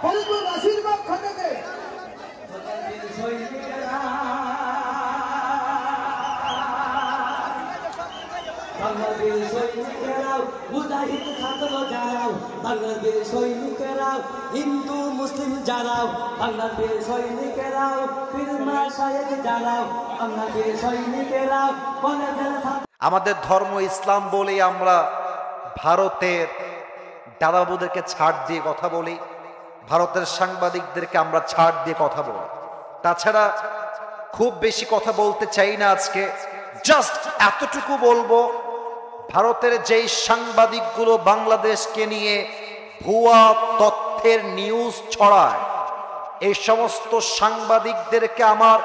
ফরিদপুরবাসীর পক্ষ থেকে বাংলাদেশ সৈনিকেরাও মুজাহিদ ছাত্র যারাও বাংলাদেশ সৈনিকেরাও হিন্দু মুসলিম যারাও বাংলাদেশ সৈনিকেরাও ফিরমা শায়েক যারাও বাংলাদেশ সৈনিকেরাও আমাদের ধর্ম ইসলাম বলে আমরা ভারতের দাদাবাবুদেরকে ছাড় দিয়ে কথা বলি, ভারতের সাংবাদিকদেরকে আমরা ছাড় দিয়ে কথা বলি। তাছাড়া খুব বেশি কথা বলতে চাই না আজকে, জাস্ট এতটুকু বলবো, ভারতের যেই সাংবাদিকগুলো বাংলাদেশকে নিয়ে ভুয়া তথ্যের নিউজ ছড়ায়, এই সমস্ত সাংবাদিকদেরকে আমার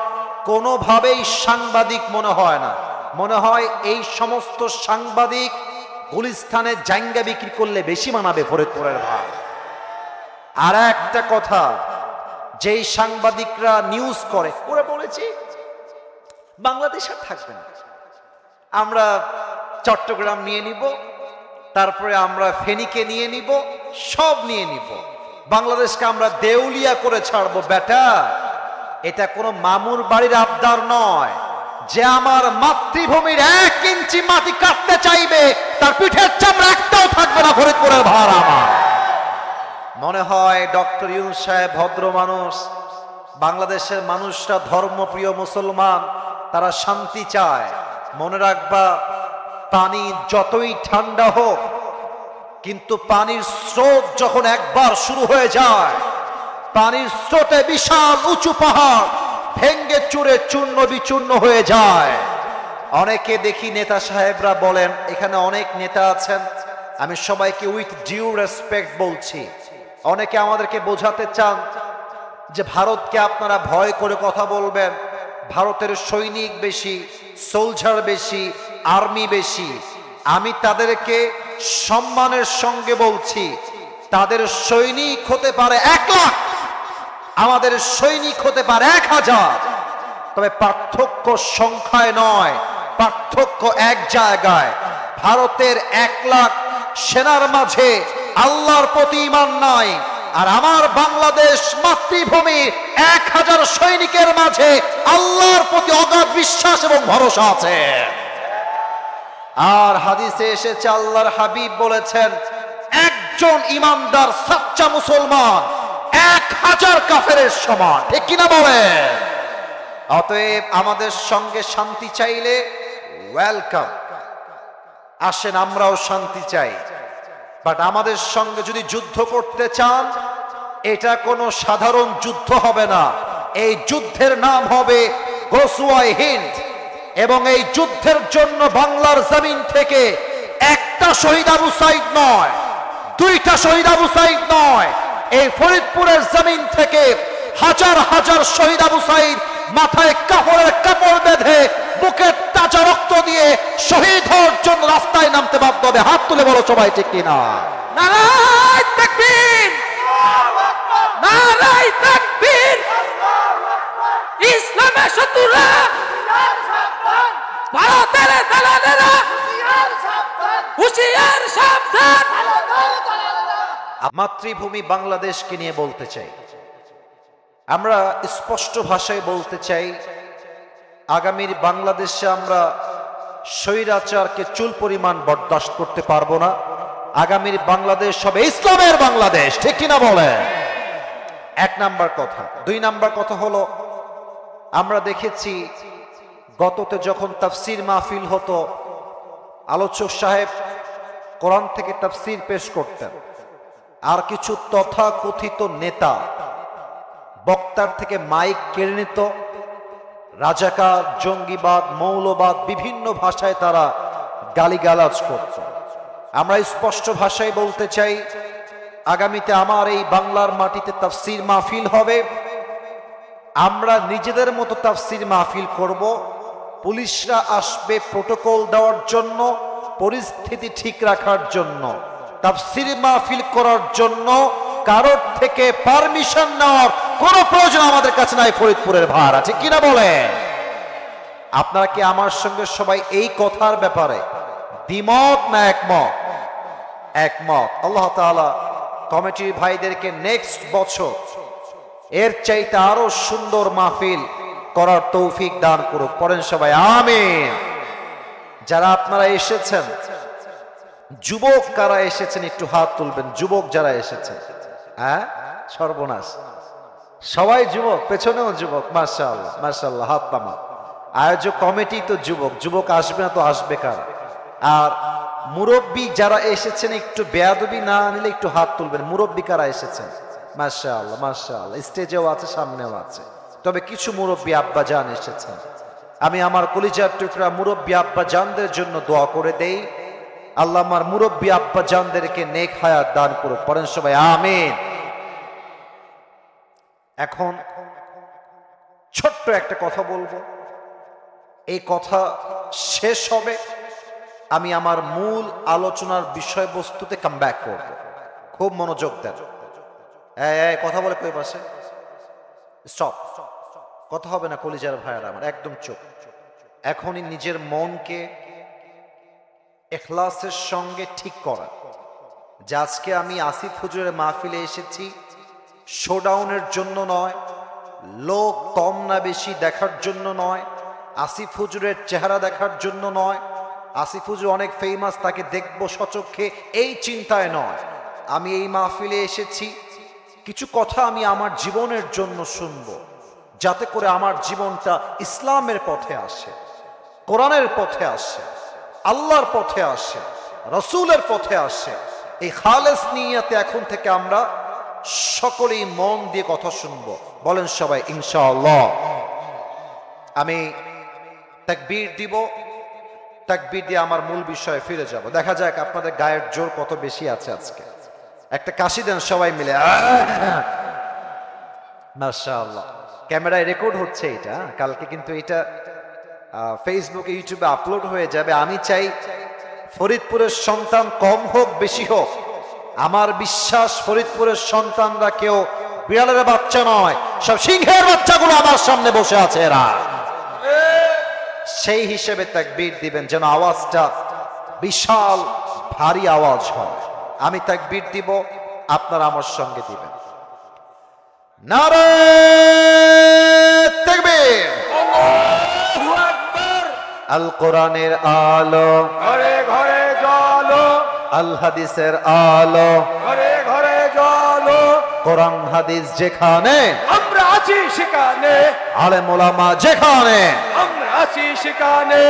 কোনোভাবেই সাংবাদিক মনে হয় না। মনে হয় এই সমস্ত সাংবাদিক গুলিস্তানে জাঙ্গা বিক্রি করলে বেশি মানাবে ফরিদপুরের ভাই। আর একটা কথা, যেই সাংবাদিকরা নিউজ করে, ওরা বলেছি বাংলাদেশ আর থাকবে না, আমরা চট্টগ্রাম নিয়ে নিব, তারপরে আমরা ফেনীকে নিয়ে নিব, সব নিয়ে নিব, বাংলাদেশকে আমরা দেউলিয়া করে ছাড়বো। বেটা, এটা কোনো মামুর বাড়ির আবদার নয় যে আমার মাতৃভূমির 1 ইঞ্চি মাটি কাটতে চাইবে, তার পিঠের চামড়া একটাও থাকবে না ফরিদপুরের ভার আমার। মনে হয় ডক্টর ইউনূস সাহেব ভদ্র মানুষ, বাংলাদেশের মানুষরা ধর্মপ্রিয় মুসলমান, তারা শান্তি চায়। মনে রাখবা, পানি যতই ঠান্ডা হোক, কিন্তু পানির স্রোত যখন একবার শুরু হয়ে যায়, পানির স্রোতে বিশাল উঁচু পাহাড় ভেঙ্গে চুরে চূর্ণ বিচূর্ণ হয়ে যায়। অনেকে দেখি নেতা সাহেবরা বলেন, এখানে অনেক নেতা আছেন, আমি সবাইকে উইথ ডিউ রেসপেক্ট বলছি, অনেকে আমাদেরকে বোঝাতে চান যে ভারতকে আপনারা ভয় করে কথা বলবেন, ভারতের সৈনিক বেশি, সোলজার বেশি, আর্মি বেশি। আমি তাদেরকে সম্মানের সঙ্গে বলছি, তাদের সৈনিক হতে পারে 1 লাখ, আমাদের সৈনিক হতে পারে 1000, তবে পার্থক্য সংখ্যায় নয়, পার্থক্য এক জায়গায়। ভারতের 1 লাখ সেনার মাঝে আল্লাহর প্রতি ঈমান নাই, আর আমার বাংলাদেশ মাতৃভূমি 1000 সৈনিকের মাঝে আল্লাহর প্রতি অগাধ বিশ্বাস এবং ভরসা আছে। আর হাদিসে এসেছে, আল্লাহর হাবিব বলেছেন, একজন ইমানদার সাচ্চা মুসলমান 1000 কাফেরের সমান, ঠিক কিনা বলেন? অতএব আমাদের সঙ্গে শান্তি চাইলে ওয়েলকাম, আসেন, আমরাও শান্তি চাই। বাট আমাদের সঙ্গে যদি যুদ্ধ করতে চান, এটা কোনো সাধারণ যুদ্ধ হবে না, এই যুদ্ধের নাম হবে গজওয়ায়ে হিন্দ। এবং এই যুদ্ধের জন্য বাংলার জমিন থেকে একটা শহীদ আবু সাইদ নয়, 2টা শহীদ আবু সাইদ নয়, এই ফরিদপুরের জমিন থেকে হাজার হাজার শহীদ আবু সাইদ মাথায় কাপড়ের কাপড় বেঁধে বুকে তাজা রক্ত দিয়ে শহীদ হওয়ার জন্য রাস্তায় নামতে বাধ্য হবে। হাত তুলে বলো সবাই, ঠিক কিনা? নারায়ে তাকবীর, নারায়ে তাকবীর। ইসলামের শত্রুরা, ভারতের দালালেরা, হুঁশিয়ার সাবধান। মাতৃভূমি বাংলাদেশকে নিয়ে বলতে চাই, আমরা স্পষ্ট ভাষায় বলতে চাই, আগামীর বাংলাদেশে আমরা স্বৈরাচারকে চুল পরিমাণ বরদাস্ত করতে পারবো না। আগামীর বাংলাদেশ হবে ইসলামের বাংলাদেশ, ঠিক কিনা বলে? 1 নাম্বার কথা। 2 নাম্বার কথা হলো, আমরা দেখেছি গততে যখন তাফসির মাহফিল হতো, আলোচক সাহেব কোরআন থেকে তাফসির পেশ করতেন, আর কিছু তথাকথিত নেতা বক্তার থেকে মাইক কেড়ে নিত, রাজাকার, জঙ্গিবাদ, মৌলবাদ, বিভিন্ন ভাষায় তারা গালিগালাজ করত। আমরা স্পষ্ট ভাষায় বলতে চাই, আগামীতে আমার এই বাংলার মাটিতে তাফসির মাহফিল হবে, আমরা নিজেদের মতো তাফসির মাহফিল করব, পুলিশরা আসবে প্রটোকল দেওয়ার জন্য, পরিস্থিতি ঠিক রাখার জন্য। তাফসির মাহফিল করার জন্য কারোর থেকে পারমিশন নেওয়ার কোনো প্রয়োজন আমাদের কাছে নাই ফরিদপুরের ভাড়া, ঠিক কিনা বলে? আপনারা কি আমার সঙ্গে সবাই এই কথার ব্যাপারে দ্বিমত না একমত? একমত। আল্লাহ তাআলা কমিটির ভাইদেরকে নেক্সট বছর এর চাইতে আরো সুন্দর মাহফিল করার তৌফিক দান করুক। পড়েন সবাই আমিন। যারা আপনারা এসেছেন, যুবক কারা এসেছেন একটু হাত তুলবেন। যুবক যারা এসেছেন, হ্যাঁ সর্বনাশ, সবাই যুবক, পেছনেও যুবক। মাশাআল্লাহ মাশাআল্লাহ, হাত নামা। আয়োজক কমিটি তো যুবক, যুবক আসবে না তো আসবে কারা? আর মুরব্বী যারা এসেছেন একটু বেয়াদবি না নিলে একটু হাত তুলবেন। মুরব্বী কারা এসেছেন? মাশাআল্লাহ মাশাআল্লাহ, স্টেজেও আছে সামনেও আছে। তবে কিছু মুরব্বী আব্বা জান এসেছেন। আমি আমার কলিজার টুকরা মুরব্বী আব্বা জানদের জন্য দোয়া করে দেই, আল্লাহ আমার মুরব্বী আব্বা জানদেরকে নেক হায়াত দান করুক। পড়েন সবাই আমিন। এখন ছোট্ট একটা কথা বলবো, এই কথা শেষ হবে, আমি আমার মূল আলোচনার বিষয়বস্তুতে কাম ব্যাক করব। খুব মনোযোগ দেন। কথা বলে কই পাশে স্টপ, কথা হবে না কলিজার ভাইয়ারা আমার, একদম চুপ। এখনই নিজের মনকে ইখলাসের সঙ্গে ঠিক করা যে আজকে আমি আসিফ হুজুরের মাহফিলে এসেছি শোডাউনের জন্য নয়, লোক কম না বেশি দেখার জন্য নয়, আসিফ হুজুরের চেহারা দেখার জন্য নয়, আসিফ হুজুর অনেক ফেমাস তাকে দেখবো সচক্ষে এই চিন্তায় নয়। আমি এই মাহফিলে এসেছি কিছু কথা আমি আমার জীবনের জন্য শুনবো, যাতে করে আমার জীবনটা ইসলামের পথে আসে, কোরআনের পথে আসে, আল্লাহর পথে আসে, রসুলের পথে আসে। এই খালেস নিয়াতে এখন থেকে আমরা সকলেই মন দিয়ে কথা শুনবো। বলেন সবাই ইনশাআল্লাহ। আমি তাকবীর দিব, তাকবীর দিয়ে আমার মূল বিষয়ে ফিরে যাব। দেখা যাক আপনাদের গায়ের জোর কত বেশি আছে আজকে। একটা কাশি দেন সবাই মিলে। মাশাআল্লাহ। ক্যামেরায় রেকর্ড হচ্ছে এটা, কালকে কিন্তু এটা ফেসবুকে ইউটিউবে আপলোড হয়ে যাবে। আমি চাই ফরিদপুরের সন্তান কম হোক বেশি হোক, আমার বিশ্বাস ফরিদপুরের সন্তানরা কেউ বিড়ালের বাচ্চা নয়, সব সিংহের বাচ্চাগুলো আমার সামনে বসে আছে এরা। সেই হিসেবে তাকবীর দিবেন যেন আওয়াজটা বিশাল ভারী আওয়াজ হয়। আমি তাকবীর দিব, আপনারা আমার সঙ্গে দিবেন। নারে তাকবীর, আল্লাহু আকবার। আল কোরআনের আলো ঘরে ঘরে জ্বলো, আল হাদিসের আলো ঘরে ঘরে জ্বলো। কোরআন হাদিস যেখানে আমরা আছি সেখানে, আলেম ওলামা যেখানে, আমরা আছি সেখানে।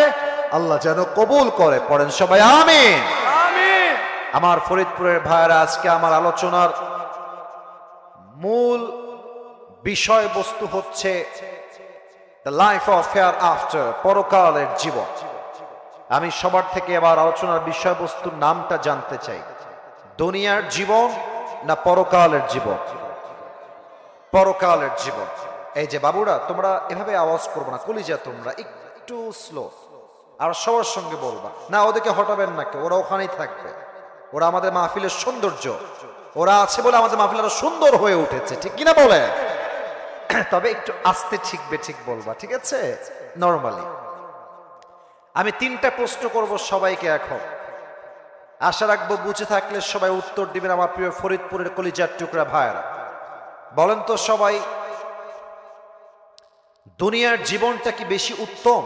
আল্লাহ যেন কবুল করে। পড়েন সবাই আমিন। আমিন। আমার ফরিদপুরের ভাইয়েরা, আজকে আমার আলোচনার মূল বিষয়বস্তু হচ্ছে the life of hair after, পরকালের জীবন। আমি সবার থেকে এবার আলোচনার বিষয়বস্তুর নামটা জানতে চাই। দুনিয়ার জীবন না পরকালের জীবন? পরকালের জীবন। এই যে বাবুরা, তোমরা এভাবে আওয়াজ করবে না, কলিজা তোমরা একটু স্লো, আর সবার সঙ্গে বলবা না, ওদেরকে হটাবেন না কেউ, ওরা ওখানেই থাকবে। ওরা আমাদের মাহফিলের সৌন্দর্য, ওরা আছে বলে আমাদের মাহফিল আরো সুন্দর হয়ে উঠেছে, ঠিক কিনা বলে? তবে একটু আস্তে ঠিকবে, ঠিক বলবা, ঠিক আছে? নরমালি আমি 3টা প্রশ্ন করব সবাইকে এখন। আশা রাখবো বুঝে থাকলে সবাই উত্তর দিবেন। আমার প্রিয় ফরিদপুরের কলিজার টুকরা ভাইয়েরা, বলেন তো সবাই, দুনিয়ার জীবনটা কি বেশি উত্তম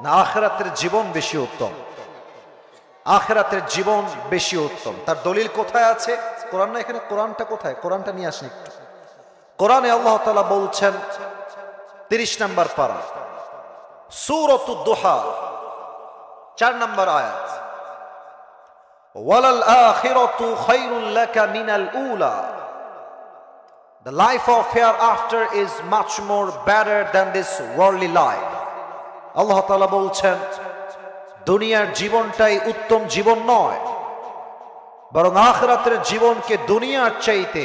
না আখিরাতের জীবন বেশি উত্তম? আখিরাতের জীবন বেশি উত্তম। তার দলিল কোথায় আছে? কোরআন না? এখানে কোরআনটা কোথায়? কোরআনটা নিয়ে আসেন একটু। কোরআনে আল্লাহ তাআলা বলছেন 30 নম্বর পারা, সূরাতুদ দুহা, 4 নম্বর আয়াত, ওয়ালাল আখিরাতু খায়রুল লাকা মিনাল উলা। The life of hereafter is much more better than this worldly life. আল্লাহ তাআলা বলছেন দুনিয়ার জীবনটাই উত্তম জীবন নয়, বরং আখিরাতের জীবনকে দুনিয়ার চাইতে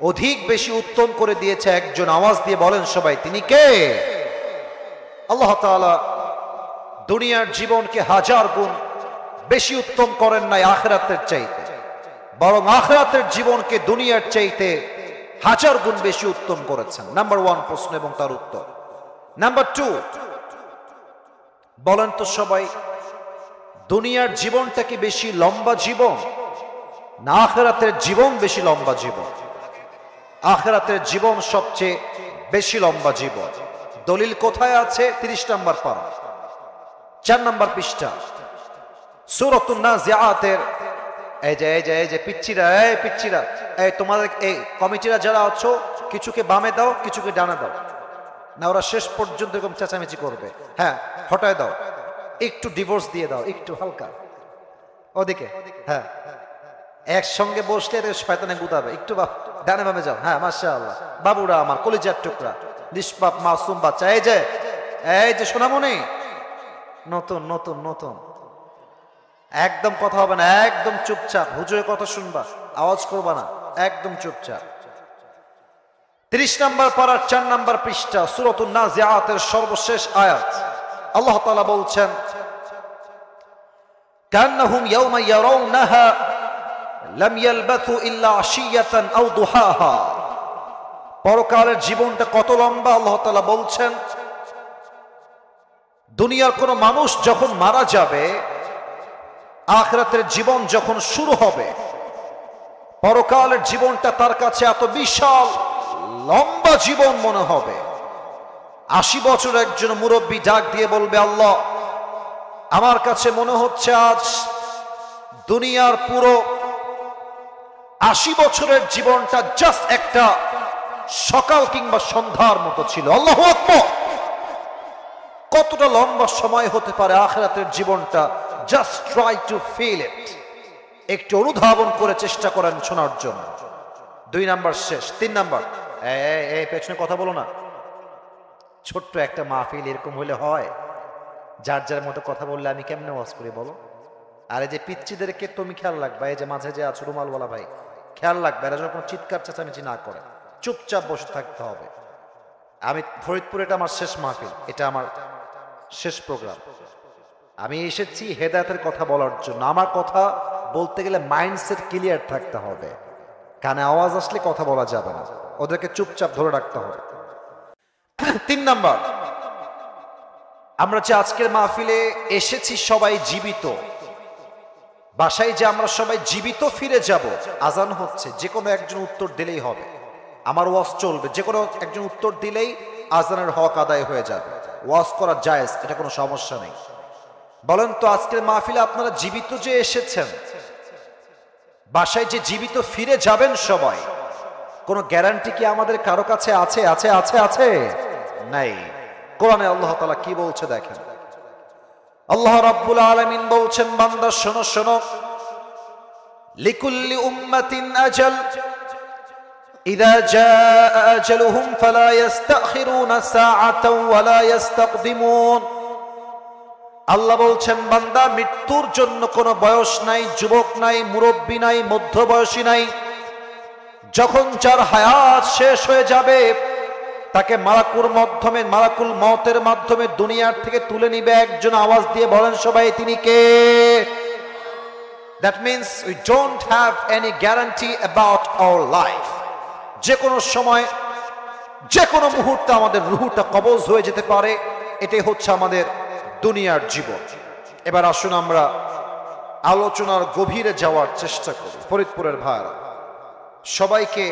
অধিক বেশি উত্তম করে দিয়েছে একজন। আওয়াজ দিয়ে বলেন সবাই, তিনি কে? আল্লাহ তাআলা দুনিয়ার জীবনকে 1000 গুণ বেশি উত্তম করেন নাই আখিরাতের চাইতে, বরং আখিরাতের জীবনকে দুনিয়ার চাইতে 1000 গুণ বেশি উত্তম করেছেন। নাম্বার 1 প্রশ্ন এবং তার উত্তর। নাম্বার 2, বলেন তো সবাই, দুনিয়ার জীবনটা কি বেশি লম্বা জীবন না আখিরাতের জীবন বেশি লম্বা জীবন? আখিরাতের জীবন সবচেয়ে বেশি লম্বা জীবন। দলিল কোথায় আছে? 30 নম্বর পারা, 4 নম্বর পৃষ্ঠা, সূরাতুন নাজিআতের। এই যে পিচ্চিরা, এই তোমাদের এই কমিটিরা যারা আছো, কিছুকে বামে দাও, কিছুকে ডানে দাও, না ওরা শেষ পর্যন্ত এরকম চেঁচামেচি করবে। হ্যাঁ, হটায় দাও, একটু ডিভোর্স দিয়ে দাও, একটু হালকা ওদিকে। হ্যাঁ, একসঙ্গে বসলে এদের শয়তানে গুতাবে, একটু ডানে বামে যাও। হ্যাঁ, মাশাআল্লাহ, বাবুরা আমার কলিজার টুকরা, নিষ্পাপ মাসুম বাচ্চা। এই যে সোনামণি, নতুন নতুন নতুন, একদম কথা হবে না, একদম চুপচাপ, হুজুরের কথা শুনবা, আওয়াজ করবা না, একদম চুপচাপ। 30 নম্বর পারার 4 নম্বর পৃষ্ঠা, সূরাতুন নাজিআতের সর্বশেষ আয়াত। আল্লাহ তাআলা বলছেন, কান্নাহুম ইয়াওমা ইয়ারাউনাহা লাম ইয়ালবাথু ইল্লা আশিয়াতান আও দুহাহা। পরকালের জীবনটা কত লম্বা আল্লাহ তাআলা বলছেন, দুনিয়ার কোন মানুষ যখন মারা যাবে, আখিরাতের জীবন যখন শুরু হবে, পরকালের জীবনটা তার কাছে এত বিশাল লম্বা জীবন মনে হবে। 80 বছর একজন মুরব্বী ডাক দিয়ে বলবে, আল্লাহ, আমার কাছে মনে হচ্ছে আজ দুনিয়ার পুরো 80 বছরের জীবনটা জাস্ট একটা সকাল কিংবা সন্ধ্যার মতো ছিল। আল্লাহু আকবার! কতটা লম্বা সময় হতে পারে আখিরাতের জীবনটা? Just try to feel it, একটু অনুধাবন করে চেষ্টা করেন শোনার জন্য। 2 নাম্বার শেষ। 3 নাম্বার, এই পেছনে কথা বলো না। ছোট্ট একটা মাহফিল এরকম হলে হয়? যার যার মতো কথা বললে আমি কেমনে ওয়াজ করি বলো? আর এই যে পিচ্চিদেরকে তুমি খেয়াল রাখবা, এই যে মাঝে যে আছো রুমালওয়ালা ভাই, খেয়াল রাখবে এরা যখন চিৎকার চেঁচামেচি না করে, চুপচাপ বসে থাকতে হবে। আমি ফরিদপুর, এটা আমার শেষ মাহফিল, এটা আমার শেষ প্রোগ্রাম। আমি এসেছি হেদায়েতের কথা বলার জন্য। আমার কথা বলতে গেলে মাইন্ডসেট ক্লিয়ার থাকতে হবে, কানে আওয়াজ আসলে কথা বলা যাবে না, ওদেরকে চুপচাপ ধরে রাখতে হবে। 3 নাম্বার, আমরা যে আজকের মাহফিলে এসেছি সবাই জীবিত, বাসায় যে আমরা সবাই জীবিত ফিরে যাব। আজান হচ্ছে, যে কোনো একজন উত্তর দিলেই হবে, আমার ওয়াজ চলবে, যে কোনো একজন উত্তর দিলেই আজানের হক আদায় হয়ে যাবে, ওয়াজ করা জায়েজ, এটা কোনো সমস্যা নেই। বলেন তো, আজকের মাহফিলে আপনারা জীবিত যে এসেছেন, বাসায় যে জীবিত ফিরে যাবেন সবাই, কোনো গ্যারান্টি কি আমাদের কারো কাছে আছে? আছে আছে আছে নাই। কোরআনে আল্লাহ তাআলা কি বলছে দেখেন। আল্লাহ রাব্বুল আলামিন বলছেন, বান্দা শোনো শোনো, লিকুল্লি উম্মাতিন আজাল ইযা জাআ আজালুহুম ফালা ইস্তাখিরুনা সাআতাও ওয়ালা ইস্তাকদিমুন। আল্লাহ বলছেন, বান্দা, মৃত্যুর জন্য কোনো বয়স নাই, যুবক নাই, মুরব্বী নাই, মধ্যবয়সী নাই। যখন যার হায়াত শেষ হয়ে যাবে, তাকে মালাকুল মউতের মাধ্যমে দুনিয়ার থেকে তুলে নিবে একজন। আওয়াজ দিয়ে বলেন সবাই, তিনি কে? That means we don't have any guarantee about our life. যে কোনো সময়, যে কোনো মুহূর্তে আমাদের রুহটা কবজ হয়ে যেতে পারে। এটাই হচ্ছে আমাদের দুনিয়ার জীবন। এবার আসুন আমরা আলোচনার গভীরে যাওয়ার চেষ্টা করি। ফরিদপুরের ভাইরা, সবাইকে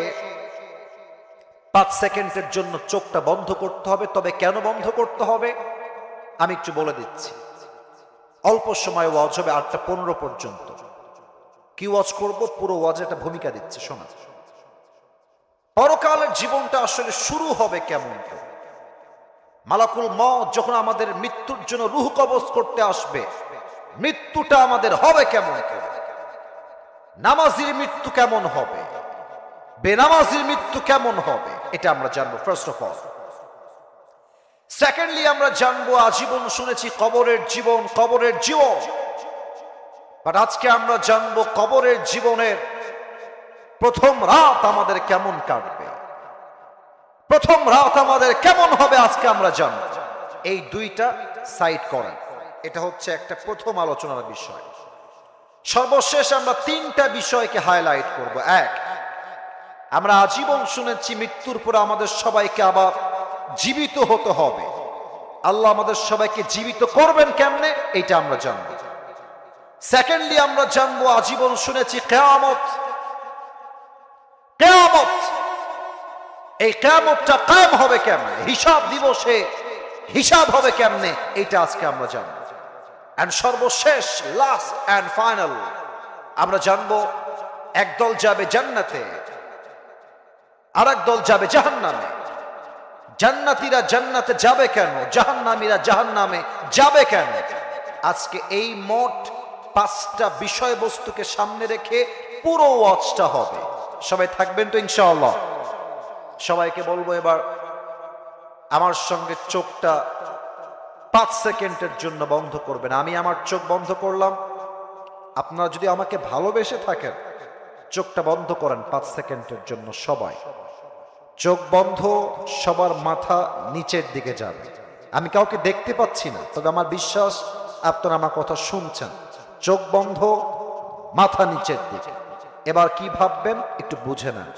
5 সেকেন্ডের জন্য চোখটা বন্ধ করতে হবে। তবে কেন বন্ধ করতে হবে আমি একটু বলে দিচ্ছি। অল্প সময় ওয়াজ হবে, 8:15 পর্যন্ত। কি ওয়াজ করব? পুরো ওয়াজে একটা ভূমিকা দিচ্ছে, শোনা। পরকালের জীবনটা আসলে শুরু হবে কেমন করে? মালাকুল মউত যখন আমাদের মৃত্যুর জন্য রূহ কবজ করতে আসবে, মৃত্যুটা আমাদের হবে কেমন করে? নামাজির মৃত্যু কেমন হবে, বেনামাজির মৃত্যু কেমন হবে, এটা আমরা জানবো ফার্স্ট অফ অল। সেকেন্ডলি আমরা জানবো আজীবন শুনেছি কবরের জীবন, কবরের জীবন। বাট আজকে আমরা জানবো কবরের জীবনের প্রথম রাত আমাদের কেমন কাটবে, প্রথম রাত আমাদের কেমন হবে, আজকে আমরা জানবো। এই দুইটা সাইড করেন, এটা হচ্ছে একটা প্রথম আলোচনার বিষয়। সর্বশেষ আমরা 3টা বিষয়কে হাইলাইট করব। 1, আমরা আজীবন শুনেছি মৃত্যুর পরে আমাদের সবাইকে আবার জীবিত হতে হবে। আল্লাহ আমাদের সবাইকে জীবিত করবেন কেমনে, এটা আমরা জানব। সেকেন্ডলি আমরা জানবো, আজীবন শুনেছি কিয়ামত, কিয়ামত। এই কিয়ামতটা কায়েম হবে কেমনে, হিসাব দিবসে হিসাব হবে কেমনে, এটা আজকে আমরা জানবো। এন্ড সর্বশেষ, লাস্ট এন্ড ফাইনাল, আমরা জানবো একদল যাবে জান্নাতে, আর একদল যাবে জাহান্নামে। জান্নাতীরা জান্নাতে যাবে কেন, জাহান্নামীরা জাহান্নামে যাবে কেন, আজকে এই মোট 5টা বিষয়বস্তুকে সামনে রেখে পুরো ওয়াচটা হবে। সবাই থাকবেন তো ইনশাআল্লাহ? সবাইকে বলবো এবার আমার সঙ্গে চোখটা 5 সেকেন্ডের জন্য বন্ধ করবেন। আমি আমার চোখ বন্ধ করলাম, আপনারা যদি আমাকে ভালোবেসে থাকেন চোখটা বন্ধ করেন 5 সেকেন্ডের জন্য। সবাই চোখ বন্ধ, সবার মাথা নিচের দিকে যাবে। আমি কাউকে দেখতে পাচ্ছি না, তবে আমার বিশ্বাস আপনারা আমার কথা শুনছেন। চোখ বন্ধ, মাথা নিচের দিকে। এবার কি ভাববেন একটু বুঝে নেন।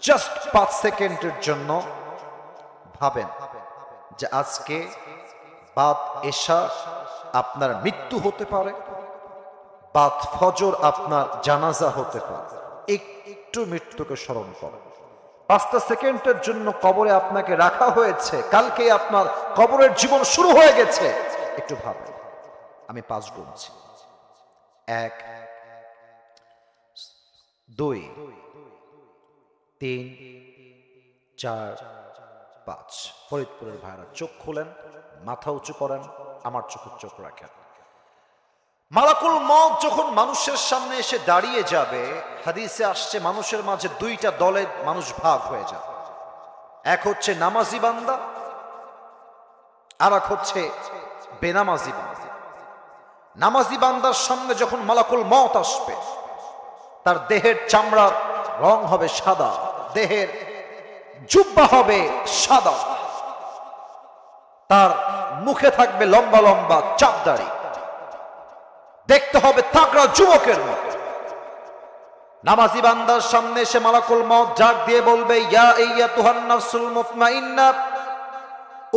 জাস্ট 5 সেকেন্ডের জন্য ভাবেন যে আজকে বাদ এশা আপনার মৃত্যু হতে পারে, বাদ ফজর আপনার জানাজা হতে পারে। একটু মৃত্যুকে স্মরণ করেন। 5 সেকেন্ডের জন্য কবরে আপনাকে রাখা হয়েছে, কালকে আপনার কবরের জীবন শুরু হয়ে গেছে। একটু ভাবেন। আমি 5 গুনছি। 1, 2, 3, 4, 5। ফরিদপুরের ভাইরা চোখ খুলেন, মাথা উঁচু করেন, আমার চোখে চোখ রাখেন। মালাকুল মউত যখন মানুষের সামনে এসে দাঁড়িয়ে যাবে, হাদিসে আসছে মানুষের মাঝে 2টা দলে মানুষ ভাগ হয়ে যাবে। এক হচ্ছে নামাজি বান্দা, আর এক হচ্ছে বেনামাজি বান্দা। নামাজি বান্দার সামনে যখন মালাকুল মউত আসবে, তার দেহের চামড়ার রং হবে সাদা, দেহের জুব্বা হবে সাদা, তার মুখে থাকবে লম্বা লম্বা চাপ দাড়ি, দেখতে হবে তাগড়া যুবকের মতো। নামাজি বান্দার সামনে এসে মালাকুল মউত ডাক দিয়ে বলবে, ইয়া আইয়াতুহান নাফসুল মুতমাইন্নাহ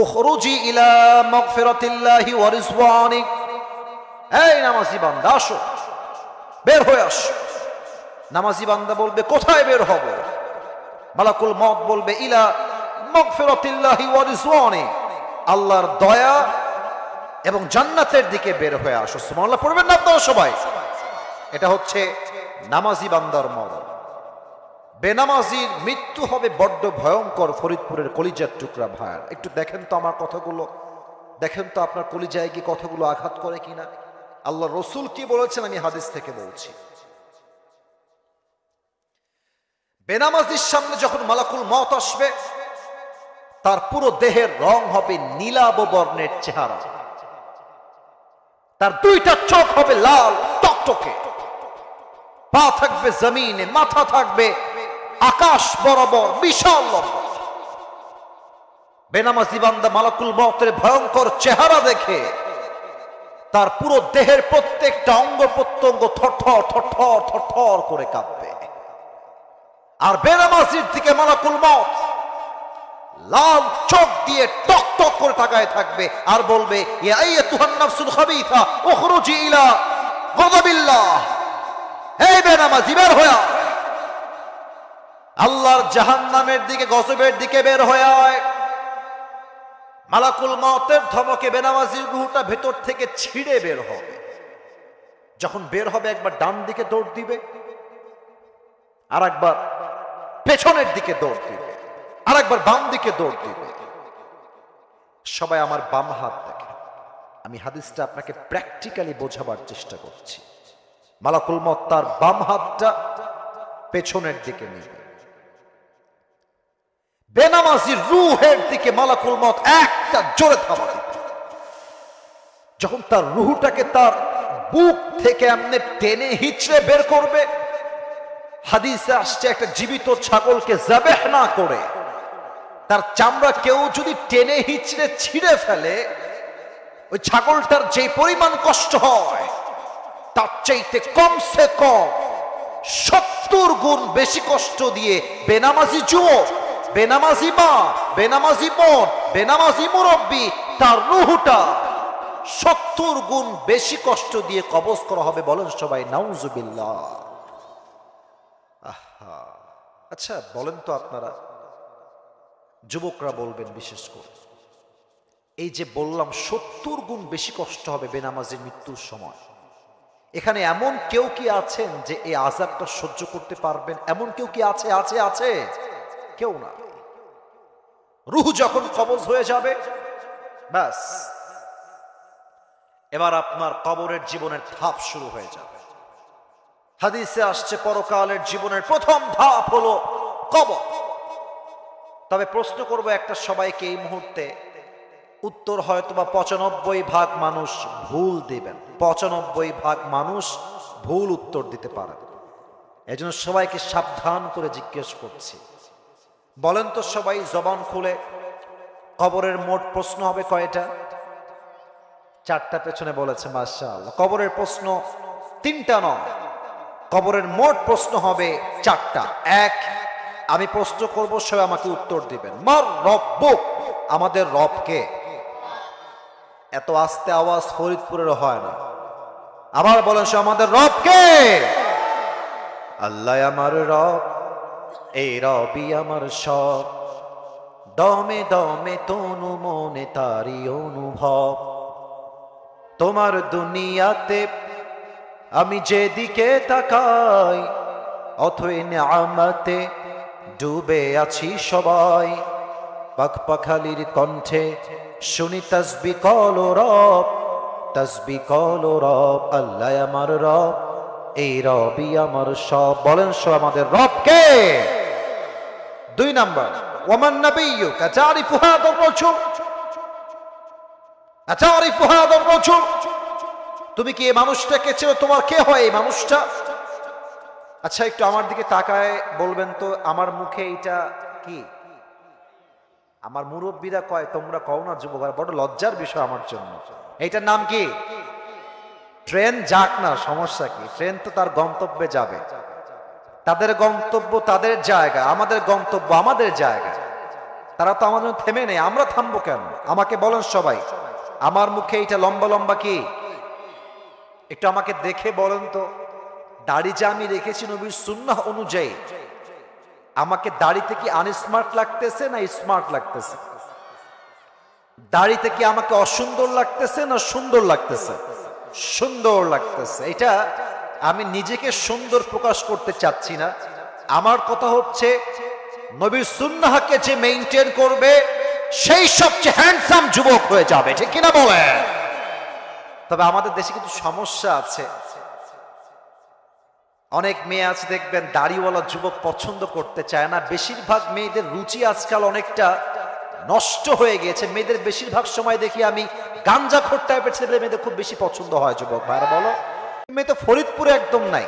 উখরুজি ইলা মাগফিরাতিল্লাহি ওয়া রিজওয়ানিক। এই নামাজি বান্দা আসো, বের হয়ে আসো। নামাজি বান্দা বলবে, কোথায় বের হব? মালাকুল মউত বলবে, ইলা মাগফিরাতিল্লাহি ওয়া রিজওয়ানিক, আল্লাহর দয়া এবং জান্নাতের দিকে বের হয়ে আসো। সুবহানাল্লাহ পড়বেন না আপনারা সবাই? এটা হচ্ছে নামাজি বান্দার মরণ। বেনামাজির মৃত্যু হবে বড্ড ভয়ঙ্কর। ফরিদপুরের কলিজার টুকরা ভাইয়ার, একটু দেখেন তো আমার কথাগুলো, দেখেন তো আপনার কলিজায় কি কথাগুলো আঘাত করে কিনা। আল্লাহ রসুল কি বলেছেন আমি হাদিস থেকে বলছি। বেনামাজির সামনে যখন মালাকুল মউত আসবে, তার পুরো দেহের রং হবে নীলাভ বর্ণের চেহারা, তার 2টা চোখ হবে লাল টকটকে, পা থাকবে জমিনে, মাথা থাকবে আকাশ বরাবর বিশাল লম্বা। বেনামাজি বান্দা মালাকুল মউতের ভয়ঙ্কর চেহারা দেখে তার পুরো দেহের প্রত্যেকটা অঙ্গ প্রত্যঙ্গ থরথর থরথর থরথর করে কাঁপবে। আর বেনামাজির দিকে মালাকুল মউত লাল চোখ দিয়ে টক টক করে তাকায় থাকবে আর বলবে, ইয়া আইয়াতুহান নাফসুল খাবিথা উখরুজি ইলা গাযাবিল্লাহ। এই বেনামাজি বের হয়ে আয়, আল্লাহর জাহান্নামের দিকে, গজবের দিকে বের হয়ে আয়। মালাকুল মউতের ধমকে বেনামাজির রূহটা ভেতর থেকে ছিঁড়ে বের হবে। যখন বের হবে একবার ডান দিকে দৌড় দিবে, আর একবার পেছনের দিকে দৌড় দিবে, আর একবার বাম দিকে দৌড় দিবে। সবাই আমার বাম হাত দেখে, আমি হাদিসটা আপনাকে প্র্যাকটিক্যালি বোঝাবার চেষ্টা করছি। মালাকুল মউত তার বাম হাতটা পেছনের দিকে নিবে, বেনামাজির রূহের দিকে মালাকুল মউত একটা জোরে থাবা দিবে। যখন তার রূহটাকে তার বুক থেকে এমনি টেনে হিচড়ে বের করবে, হাদিসে আসছে একটা জীবিত ছাগলকে যাবেহ না করে তার চামড়া কেউ যদি টেনে হিচড়ে ছিঁড়ে ফেলে, ওই ছাগলটার যে পরিমাণ কষ্ট হয় তার চাইতে কমসে কম 70 গুণ বেশি কষ্ট দিয়ে বেনামাজি যুবক, বেনামাজি মা, বেনামাজি বোন, বেনামাজি মুরব্বী তার রূহটা 70 গুণ বেশি কষ্ট দিয়ে কবজ করা হবে। বলেন সবাই নাউজুবিল্লাহ। আচ্ছা বলেন তো আপনারা, যুবকরা বলবেন বিশেষ করে, এই যে বললাম 70 গুণ বেশি কষ্ট হবে বেনামাজির মৃত্যুর সময়, এখানে এমন কেউ কি আছেন যে এই আযাবটা সহ্য করতে পারবেন? এমন কেউ কি আছে? আছে আছে কেউ না। রূহ যখন কবজ হয়ে যাবে, ব্যাস এবার আপনার কবরের জীবনের ধাপ শুরু হয়ে যাবে। হাদিসে আসছে পরকালের জীবনের প্রথম ধাপ হলো কবর। তবে প্রশ্ন করব একটা সবাইকে এই মুহূর্তে, উত্তর হয়তো বা 95% মানুষ ভুল দিবেন। 95% মানুষ ভুল উত্তর দিতে পারেন। এজন্য সবাইকে সাবধান করে জিজ্ঞেস করছি, বলেন তো সবাই জবান খুলে, কবরের মোট প্রশ্ন হবে কয়টা? 4টা পেছনে বলেছে মাশাআল্লাহ। কবরের প্রশ্ন 3টা নয়, কবরের মোট প্রশ্ন হবে 4টা। এক, আমি প্রশ্ন করব, সবাই আমাকে উত্তর দিবেন। মার রব্বুক, আমাদের রব কে? এত আস্তে আওয়াজ ফরিদপুরের হয় না। আবার বলেন সে, আমাদের রব কে? আল্লাহ আমার রব, এই রবই আমার সব, দমে দমে তনু মনে তারি অনুভব। তোমার দুনিয়াতে আমি যেদিকে তাকাই, অথই নিয়ামতে ডুবে আছি সবাই। পাখপাখালির কণ্ঠে শুনি তাসবিহ কলো রব, তাসবিহ কলো রব। আল্লাহ আমার রব, এই রবই আমার সব। বলেন সব, আমাদের রব কে? 2 নাম্বার, ওয়ামান নাবিয়্যুকা তারিফু হাদার রাজুল, আতারিফু হাদার রাজুল, তুমি কি এই মানুষটাকে চেনো? তোমার কে হয় এই মানুষটা? আচ্ছা একটু আমার দিকে তাকায় বলবেন তো, আমার মুখে এইটা কি? আমার মুরব্বীরা কয়, তোমরা কও না যুবকরা, বড় লজ্জার বিষয় আমার জন্য। এইটার নাম কি? ট্রেন যাক না, সমস্যা কি? ট্রেন তো তার গন্তব্যে যাবে, তাদের গন্তব্য তাদের জায়গা, আমাদের গন্তব্য আমাদের জায়গা। তারা তো আমাদের থেমে নেই, আমরা থামবো কেন? আমাকে বলেন সবাই, আমার মুখে এইটা লম্বা লম্বা কি? একটু আমাকে দেখে বলেন তো, দাড়ি যে আমি রেখেছি নবীর সুন্নাহ অনুযায়ী, আমাকে দাড়িতে কি আনস্মার্ট লাগতেছে না স্মার্ট লাগতেছে? দাড়িতে কি আমাকে অসুন্দর লাগতেছে না সুন্দর লাগতেছে? সুন্দর লাগতেছে। এটা আমি নিজেকে সুন্দর প্রকাশ করতে চাচ্ছি না, আমার কথা হচ্ছে নবীর সুন্নাহকে যে মেইনটেইন করবে সেই সবচেয়ে হ্যান্ডসাম যুবক হয়ে যাবে, ঠিক কিনা বলেন? তবে আমাদের দেশে কিন্তু সমস্যা আছে, অনেক মেয়ে আছে দেখবেন দাড়িওয়ালা যুবক পছন্দ করতে চায় না। বেশিরভাগ মেয়েদের রুচি আজকাল অনেকটা নষ্ট হয়ে গিয়েছে। মেয়েদের বেশিরভাগ সময় দেখি আমি গাঞ্জাখোর টাইপের ছেলে মেয়েদের খুব বেশি পছন্দ হয়। যুবক ভাইরা বলো, মেয়ে তো ফরিদপুরে একদম নাই।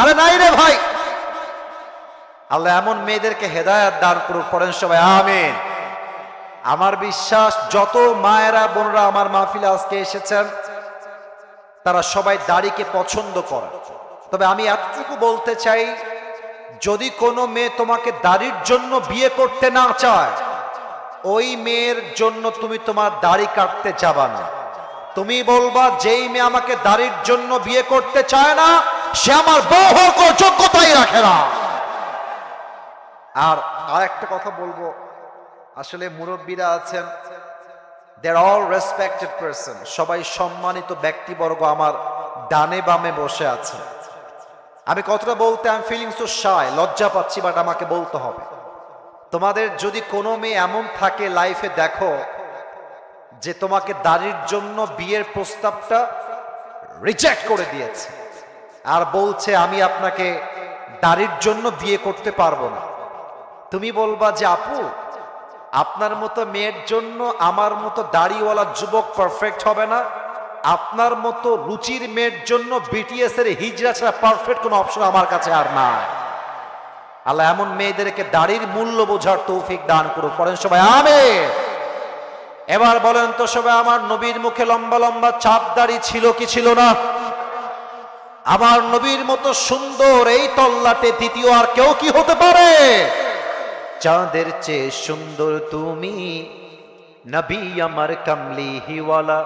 আরে নাই রে ভাই, আল্লাহ এমন মেয়েদেরকে হেদায়েত দান করুক, পড়েন সবাই আমিন। আমার বিশ্বাস যত মায়েরা বোনরা আমার মাহফিলে আজকে এসেছেন তারা সবাই দাড়িকে পছন্দ করে। তবে আমি এতটুকু বলতে চাই, যদি কোনো মেয়ে তোমাকে দাড়ির জন্য বিয়ে করতে না চায়, ওই মেয়ের জন্য তুমি তোমার দাড়ি কাটতে যাবা না। তুমি বলবা, যেই মেয়ে আমাকে দাড়ির জন্য বিয়ে করতে চায় না সে আমার বউ হওয়ার কোনো যোগ্যতাই রাখে না। আর আরেকটা কথা বলবো, আসলে মুরব্বীরা আছেন, they're all respected person, সবাই সম্মানিত ব্যক্তিবর্গ আমার ডানে বামে বসে আছে। আমি কথাটা বলতে আমি ফিলিং সো শাই, লজ্জা পাচ্ছি, বাট আমাকে বলতে হবে। তোমাদের যদি কোনো মেয়ে এমন থাকে লাইফে, দেখো যে তোমাকে দাড়ির জন্য বিয়ের প্রস্তাবটা রিজেক্ট করে দিয়েছে আর বলছে আমি আপনাকে দাড়ির জন্য বিয়ে করতে পারবো না, তুমি বলবা যে আপু আপনার মতো মেয়ের জন্য আমার মতো দাড়িওয়ালা যুবক পারফেক্ট হবে না, আপনার মতো রুচির মেয়ের জন্য বিটিএস এর হিজরা ছাড়া পারফেক্ট কোনো অপশন আমার কাছে আর নাই। আল্লাহ এমন মেয়েদেরকে দাড়ির মূল্য বোঝার তৌফিক দান করুক, পড়েন সবাই আমিন। এবার বলেন তো সবাই, আমার নবীর মুখে লম্বা লম্বা চাপ দাড়ি ছিল কি ছিল না? আমার নবীর মতো সুন্দর এই তল্লাটে দ্বিতীয় আর কেউ কি হতে পারে? চাঁদের চেয়ে সুন্দর তুমি, নবী আমার কামলিওয়ালা,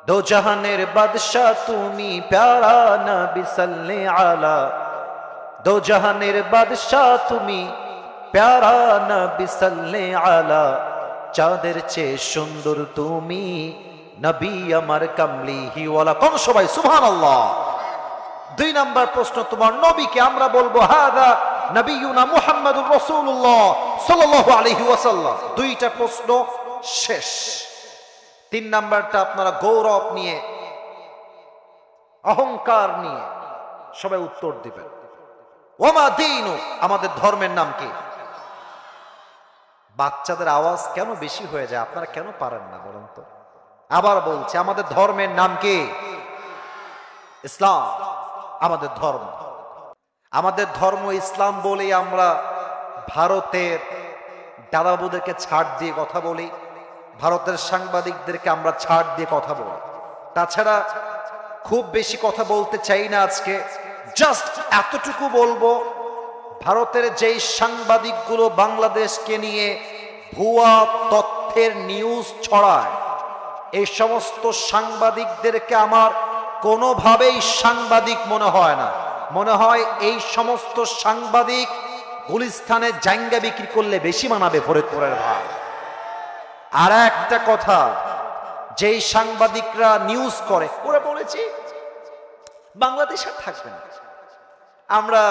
দো জাহানের বাদশা তুমি, প্যারা নবী সাল্লে আলা। দো জাহানের বাদশা তুমি, প্যারা নবী সাল্লে আলা। চাঁদের চেয়ে সুন্দর তুমি, নবী আমার কামলিওয়ালা। কোন সবাই সুবহানাল্লাহ। 2 নাম্বার প্রশ্ন, তোমার নবীকে আমরা বলবো হাদা নবিয়ুনা মুহাম্মাদুর রাসূলুল্লাহ সাল্লাল্লাহু আলাইহি ওয়াসাল্লাম। 2টা প্রশ্ন শেষ। 3 নাম্বারটা আপনারা গৌরব নিয়ে, অহংকার নিয়ে সবাই উত্তর দিবেন। ওমা দীনু, আমাদের ধর্মের নাম কি? বাচ্চাদের আওয়াজ কেন বেশি হয়ে যায়? আপনারা কেন পারেন না বলেন তো? আবার বলছি, আমাদের ধর্মের নাম কি? ইসলাম। আমাদের ধর্ম, আমাদের ধর্ম ইসলাম বলেই আমরা ভারতের দাদাবুদেরকে ছাড় দিয়ে কথা বলি, ভারতের সাংবাদিকদেরকে আমরা ছাড় দিয়ে কথা বলি। তাছাড়া খুব বেশি কথা বলতে চাই না আজকে, জাস্ট এতটুকু বলবো, ভারতের যেই সাংবাদিকগুলো বাংলাদেশকে নিয়ে ভুয়া তথ্যের নিউজ ছড়ায়, এই সমস্ত সাংবাদিকদেরকে আমার কোনোভাবেই সাংবাদিক মনে হয় না। মনে হয় এই সমস্ত সাংবাদিক গুলিস্তানে জাঙ্গা বিক্রি করলে বেশি মানাবে ফরিদপুরের ভাই। আর একটা কথা, যেই সাংবাদিকরা নিউজ করে, ওরা বলেছি বাংলাদেশ আর থাকবে না, আমরা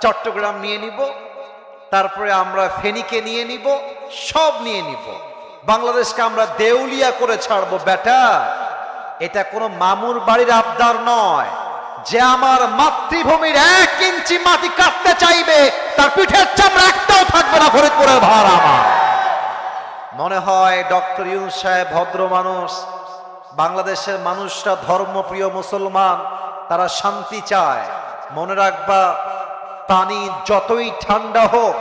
চট্টগ্রাম নিয়ে নিব, তারপরে আমরা ফেনীকে নিয়ে নিব, সব নিয়ে নিব, বাংলাদেশকে আমরা দেউলিয়া করে ছাড়বো। বেটা, এটা কোনো মামুর বাড়ির আবদার নয় যে আমার মাতৃভূমির 1 ইঞ্চি মাটি কাটতে চাইবে, তার পিঠের চামড়া একটাও থাকবে না ফরিদপুরের ভার আমার। মনে হয় ডক্টর ইউনূস সাহেব ভদ্র মানুষ, বাংলাদেশের মানুষরা ধর্মপ্রিয় মুসলমান, তারা শান্তি চায়। মনে রাখবা, পানি যতই ঠান্ডা হোক,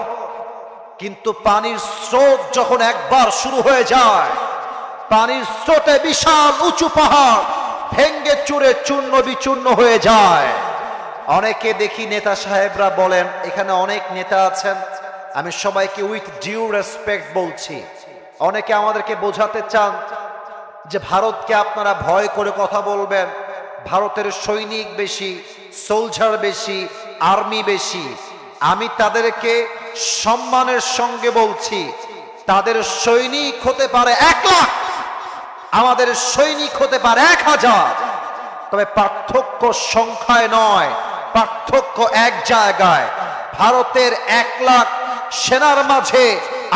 কিন্তু পানির স্রোত যখন একবার শুরু হয়ে যায়, পানির স্রোতে বিশাল উঁচু পাহাড় ভেঙ্গে চুরে চূর্ণ বিচূর্ণ হয়ে যায়। অনেকে দেখি নেতা সাহেবরা বলেন, এখানে অনেক নেতা আছেন, আমি সবাইকে উইথ ডিউ রেসপেক্ট বলছি, অনেকে আমাদেরকে বোঝাতে চান যে ভারতকে আপনারা ভয় করে কথা বলবেন, ভারতের সৈনিক বেশি, সোলজার বেশি, আর্মি বেশি। আমি তাদেরকে সম্মানের সঙ্গে বলছি, তাদের সৈনিক হতে পারে 1 লাখ, আমাদের সৈনিক হতে পারে 1000, তবে পার্থক্য সংখ্যায় নয়, পার্থক্য এক জায়গায়। ভারতের 1 লাখ সেনার মাঝে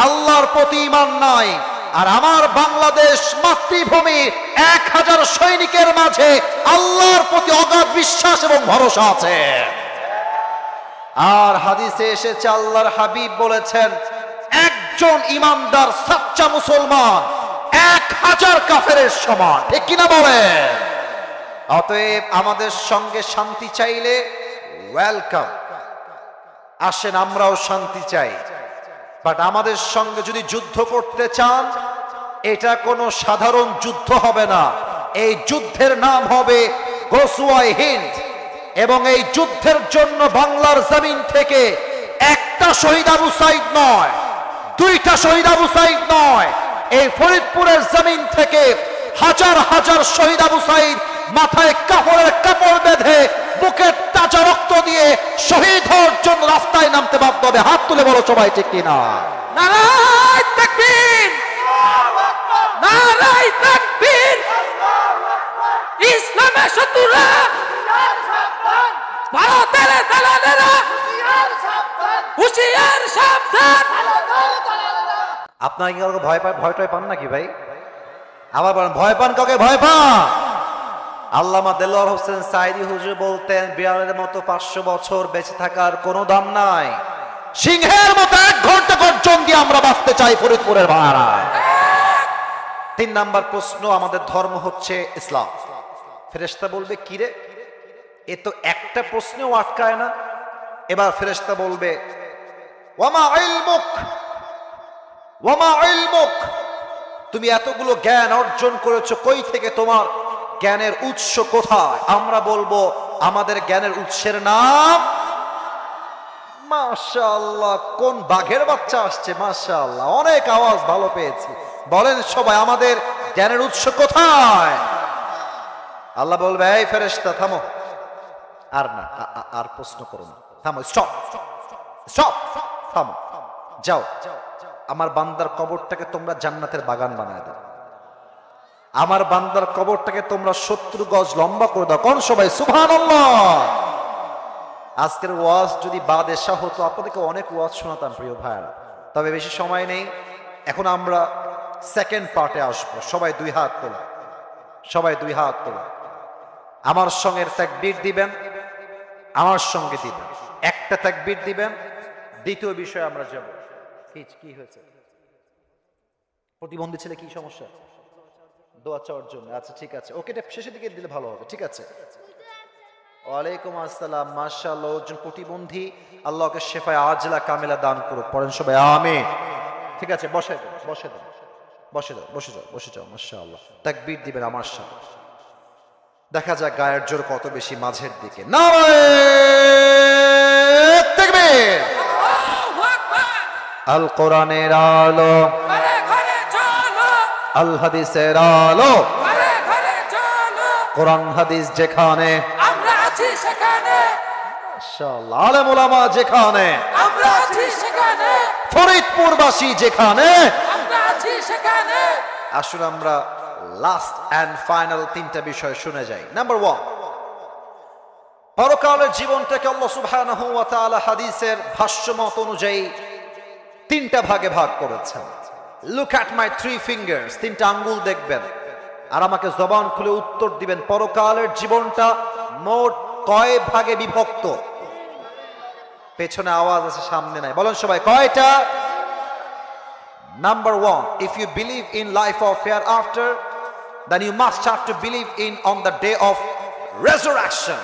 আল্লাহর প্রতি ঈমান নাই, আর আমার বাংলাদেশ মাতৃভূমি 1000 সৈনিকের মাঝে আল্লাহর প্রতি অগাধ বিশ্বাস এবং ভরসা আছে। আর হাদিসে এসেছে, আল্লাহর হাবিব বলেছেন, একজন ইমানদার সাচ্চা মুসলমান 1000 কাফেরের সমান, ঠিক কিনা বলেন? অতএব আমাদের সঙ্গে শান্তি চাইলে ওয়েলকাম, আসেন, আমরাও শান্তি চাই। বাট আমাদের সঙ্গে যদি যুদ্ধ করতে চান, এটা কোনো সাধারণ যুদ্ধ হবে না, এই যুদ্ধের নাম হবে গজওয়ায়ে হিন্দ। এবং এই যুদ্ধের জন্য বাংলার জমিন থেকে 1টা শহীদ আবু সাইদ নয়, 2টা শহীদ আবু সাইদ নয়, এই ফরিদপুরের জমিন থেকে হাজার হাজার শহীদ আবু সাইদ মাথায় কাপড়ের কাপড় বেঁধে, বুকে তাজা রক্ত দিয়ে শহীদ হওয়ার জন্য রাস্তায় নামতে বাধ্য হবে। হাত তুলে বলো সবাই, ঠিক কিনা? নারায়ে তাকবীর, নারায়ে তাকবীর। ইসলামের শত্রুরা, ভারতের দালালেরা, হুঁশিয়ার সাবধান। আপনারা কি কাউকে ভয় টয় পান নাকি ভাই? আবার বলেন, ভয় পান কাউকে? ভয় পান? আল্লামা দেলোয়ার হোসেন সাইদি হুজুর বলতেন, বিড়ালের মতো 500 বছর বেঁচে থাকার কোনো দাম নাই, সিংহের মতো 1 ঘন্টা গর্জন দিয়ে আমরা বাঁচতে চাই ফরিদপুরের ভাড়া। 3 নাম্বার প্রশ্ন, আমাদের ধর্ম হচ্ছে ইসলাম। ফেরেশতা বলবে, কিরে, এ তো একটা প্রশ্নেও আটকায় না। এবার ফেরেশতা বলবে, ওয়ামা ইলমুক, ওয়ামা ইলমুক, তুমি এতগুলো জ্ঞান অর্জন করেছো, কই থেকে, তোমার জ্ঞানের উৎস কোথায়? আমরা বলবো, আমাদের জ্ঞানের উৎসের নাম, মাশাআল্লাহ, কোন বাঘের বাচ্চা আসছে, মাশাআল্লাহ, অনেক আওয়াজ ভালো পেয়েছি, বলেন সবাই, আমাদের জ্ঞানের উৎস কোথায়? আল্লাহ বলবে, এই ফেরেশতা থামো, আর না, আর প্রশ্ন করো না, থামো, স্টপ স্টপ, থামো, যাও, আমার বান্দার কবরটাকে তোমরা জান্নাতের বাগান বানায় দাও, আমার বান্দার কবরটাকে তোমরা 70 গজ লম্বা করে দাও। কোন সবাই সুবহানাল্লাহ। আজকের ওয়াজ যদি বাদেশা হতো, আপনাদেরকে অনেক ওয়াজ শোনাতাম প্রিয় ভাইরা, তবে বেশি সময় নেই। এখন আমরা সেকেন্ড পার্টে আসবো। সবাই দুই হাত তোলা, সবাই দুই হাত তোলা, আমার সঙ্গে তাকবীর দিবেন, আমার সঙ্গে দিবেন, একটা তাকবীর দিবেন। দ্বিতীয় বিষয়ে আমরা যাব। কি হয়েছে? প্রতিবন্ধী ছেলে কি সমস্যা? দোয়া চাওয়ার জন্য। আচ্ছা ঠিক আছে, ওকে, এটা শেষের দিকে দিলে ভালো হবে। ঠিক আছে। ওয়ালাইকুম আসসালাম, মাশাআল্লাহ। একজন প্রতিবন্ধী, আল্লাহকে শেফায়ে আজলা কামিলা দান করুক। পড়েন সবাই আমিন। ঠিক আছে, বসে দাও, বসে দাও, বসে দাও, বসে যাও, বসে যাও। মাশাআল্লাহ, তাকবীর দিবেন আমার সাথে। দেখা যাক গায়ের জোর কত বেশি মাঝের দিকে। নারায়ে তাকবীর। আল কোরআনের আলো, আল হাদিসের আলো, কোরআন হাদিস যেখানে আমরা আছি সেখানে, মাশাআল্লাহ, আলেম ওলামা যেখানে আমরা আছি সেখানে, ফরিদপুরবাসী যেখানে আমরা আছি সেখানে। আসুন আমরা লাস্ট এন্ড ফাইনাল তিনটা বিষয় শুনে যাই। নাম্বার 1, পরকালের জীবনটাকে আল্লাহ সুবহানাহু ওয়া তাআলা হাদিসের ভাষ্যমত অনুযায়ী তিনটা ভাগে ভাগ করেছেন। লুক অ্যাট মাই 3 ফিঙ্গার্স, তিনটা আঙ্গুল দেখবেন আর আমাকে জবান খুলে উত্তর দিবেন, পরকালের জীবনটা মোট কয় ভাগে বিভক্ত? পেছনে আওয়াজ আছে, সামনে নাই, বলেন সবাই কয়টা? Number 1, if you believe in life of hereafter, then you must have to believe in on the day of resurrection.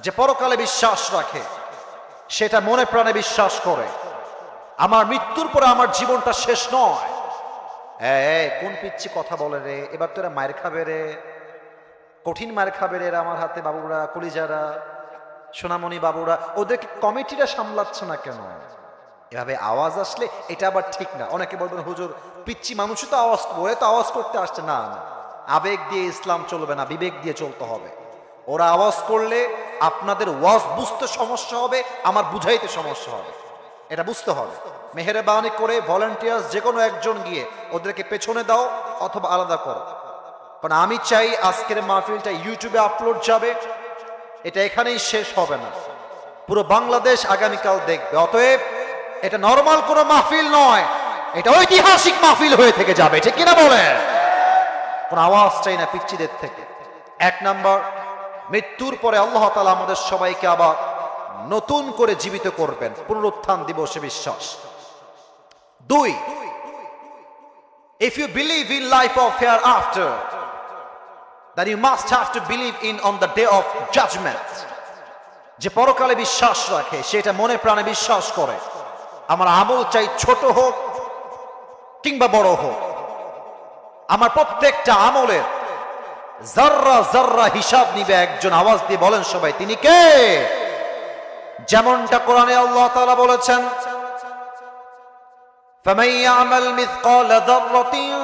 যে পরকালে বিশ্বাস রাখে, সেটা মনে প্রাণে বিশ্বাস করে আমার মৃত্যুর পরে আমার জীবনটা শেষ নয়। কোন পিচ্ছি কথা বলে রে, এবার তো এরা মায়ের খাবে রে, কঠিন মায়ের খাবে রে আমার হাতে। বাবুরা, কলিজারা, সোনামণি বাবুরা, ওদেরকে কমিটিরা সামলাচ্ছে না কেন? এভাবে আওয়াজ আসলে এটা আবার ঠিক না। অনেকে বলবেন হুজুর পিচ্ছি মানুষই তো আওয়াজ করে, তো আওয়াজ করতে আসছে না। না, আবেগ দিয়ে ইসলাম চলবে না, বিবেক দিয়ে চলতে হবে। ওরা আওয়াজ করলে আপনাদের ওয়াজ বুঝতে সমস্যা হবে, আমার বুঝাইতে সমস্যা হবে, এটা বুঝতে হবে। মেহেরবানি করে ভলান্টিয়ার্স যে কোনো একজন গিয়ে ওদেরকে পেছনে দাও অথবা আলাদা করো। কারণ আমি চাই আজকের মাহফিলটা ইউটিউবে আপলোড যাবে, এটা এখানেই শেষ হবে না, পুরো বাংলাদেশ আগামীকাল দেখবে। অতএব এটা নরমাল কোনো মাহফিল নয়, এটা ঐতিহাসিক মাহফিল হয়ে থেকে যাবে, ঠিক কিনা বলেন? কোন আওয়াজ চাই না পিচ্চিদের থেকে। 1 নাম্বার, মৃত্যুর পরে আল্লাহ তাআলা আমাদের সবাইকে আবার নতুন করে জীবিত করবেন, পুনরুত্থান দিবসে বিশ্বাস। 2, if you believe in life of hereafter, then you must have to believe in on the day of judgment. যে পরকালে বিশ্বাস রাখে, সেটা মনে প্রাণে বিশ্বাস করে আমার আমল চাই ছোট হোক কিংবা বড় হোক, আমার প্রত্যেকটা আমলের জাররা জাররা হিসাব নিবে একজন। আওয়াজ দিয়ে বলেন সবাই, তিনি কে? যেমনটা কোরআনে আল্লাহ তাআলা বলেছেন, ফামান ইয়ামাল মিসকালা যাররাতিন,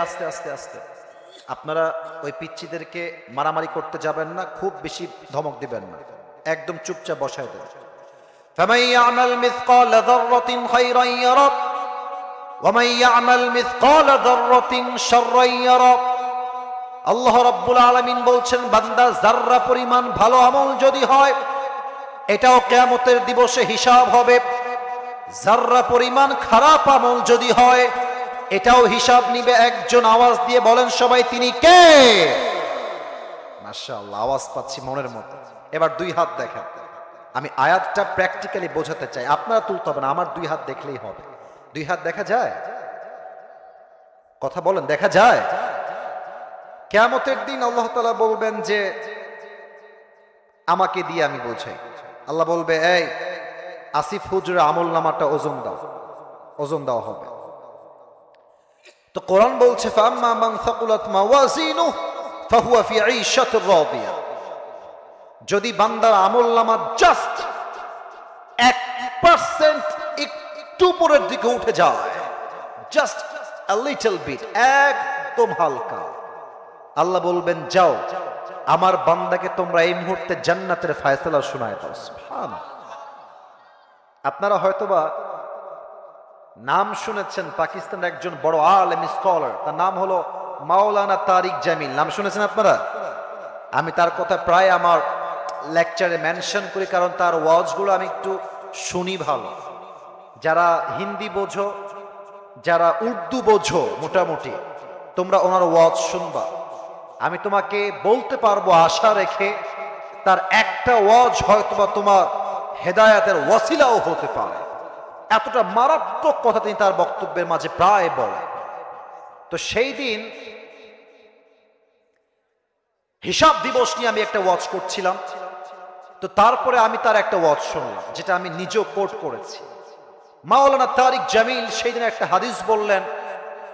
আস্তে আস্তে আস্তে, আপনারা ওই পিচ্চিদেরকে মারামারি করতে যাবেন না, খুব বেশি ধমক দিবেন না, একদম চুপচাপ বসায় দেন। ফামান ইয়ামাল মিসকালা যাররাতিন খায়রান ইয়ারা ওয়া মান ইয়ামাল মিসকালা যাররাতিন শাররান ইয়ারা। আল্লাহ রাব্বুল আলামিন বলছেন, বান্দা যাররা পরিমাণ ভালো আমল যদি হয়, এটাও কিয়ামতের দিবসে হিসাব হবে। যাররা পরিমাণ খারাপ আমল যদি হয়, এটাও হিসাব নিবে একজন। আওয়াজ দিয়ে বলেন সবাই, তিনি কে? মাশাআল্লাহ, আওয়াজ পাচ্ছি মনের মতো। এবার 2 হাত দেখেন, আমি আয়াতটা প্র্যাকটিক্যালি বোঝাতে চাই, আপনারা তুলতে হবে না, আমার 2 হাত দেখলেই হবে। 2 হাত দেখা যায়? কথা বলেন, দেখা যায়? কিয়ামতের দিন আল্লাহ তাআলা বলবেন যে আমাকে দিয়ে আমি বোঝাই। আল্লাহ বলবে, এই আসিফ হুজুরের আমল নামাটা ওজন দাও, ওজন দেওয়া হবে। তো কোরআন বলছে, ফাম্মা মান সাকুলাত মাওয়াজিনুহু ফাহুয়া ফি ঈশাতির রাদিয়া। যদি বান্দার আমল নামা জাস্ট 1% একটু উপরের দিকে উঠে যায়, জাস্ট a little bit, একদম হালকা। আল্লাহ বলবেন যাও আমার বান্দাকে তোমরা এই মুহূর্তে জান্নাতের ফয়সালা শোনায় দাও। সুবহানাল্লাহ। আপনারা হয়তোবা নাম শুনেছেন পাকিস্তানের একজন বড় আলেম স্কলার, তার নাম হলো মাওলানা তারিক জামিল। নাম শুনেছেন আপনারা? আমি তার কথা প্রায় আমার লেকচারে মেনশন করি, কারণ তার ওয়াজগুলো আমি একটু শুনি ভালো। যারা হিন্দি বোঝো, যারা উর্দু বোঝো, মোটামুটি তোমরা ওনার ওয়াজ শুনবা। আমি তোমাকে বলতে পারবো আশা রেখে, তার একটা ওয়াজ হয়তোবা তোমার হেদায়াতের ওয়াসিলাও হতে পারে। এতটা মারাত্মক কথা তিনি তার বক্তব্যের মাঝে প্রায় বলেন। তো সেই দিন হিসাব দিবস নিয়ে আমি একটা ওয়াজ করছিলাম, তো তারপরে আমি তার একটা ওয়াজ শুনলাম যেটা আমি নিজেও কোট করেছি। মাওলানা তারিক জামিল সেই দিন একটা হাদিস বললেন,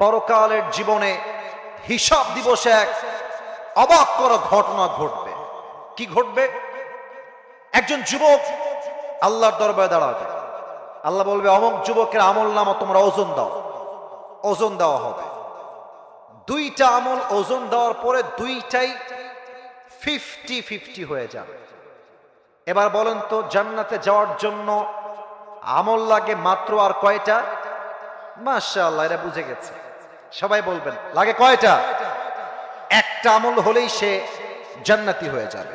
পরকালের জীবনে হিসাব দিবসে এক অবাক করা ঘটনা ঘটবে। কি ঘটবে? একজন যুবক আল্লাহর দরবারে দাঁড়াবে, আল্লাহ বলবে অমুক যুবকের আমল নামা তোমরা ওজন দাও। ওজন দেওয়া হবে, দুইটা আমল ওজন দেওয়ার পরে দুইটাই 50-50 হয়ে যাবে। এবার বলেন তো জান্নাতে যাওয়ার জন্য আমল লাগে মাত্র আর কয়টা? মাশাআল্লাহ, এরা বুঝে গেছে। সবাই বলবেন লাগে কয়টা? একটা আমল হলেই সে জান্নাতি হয়ে যাবে।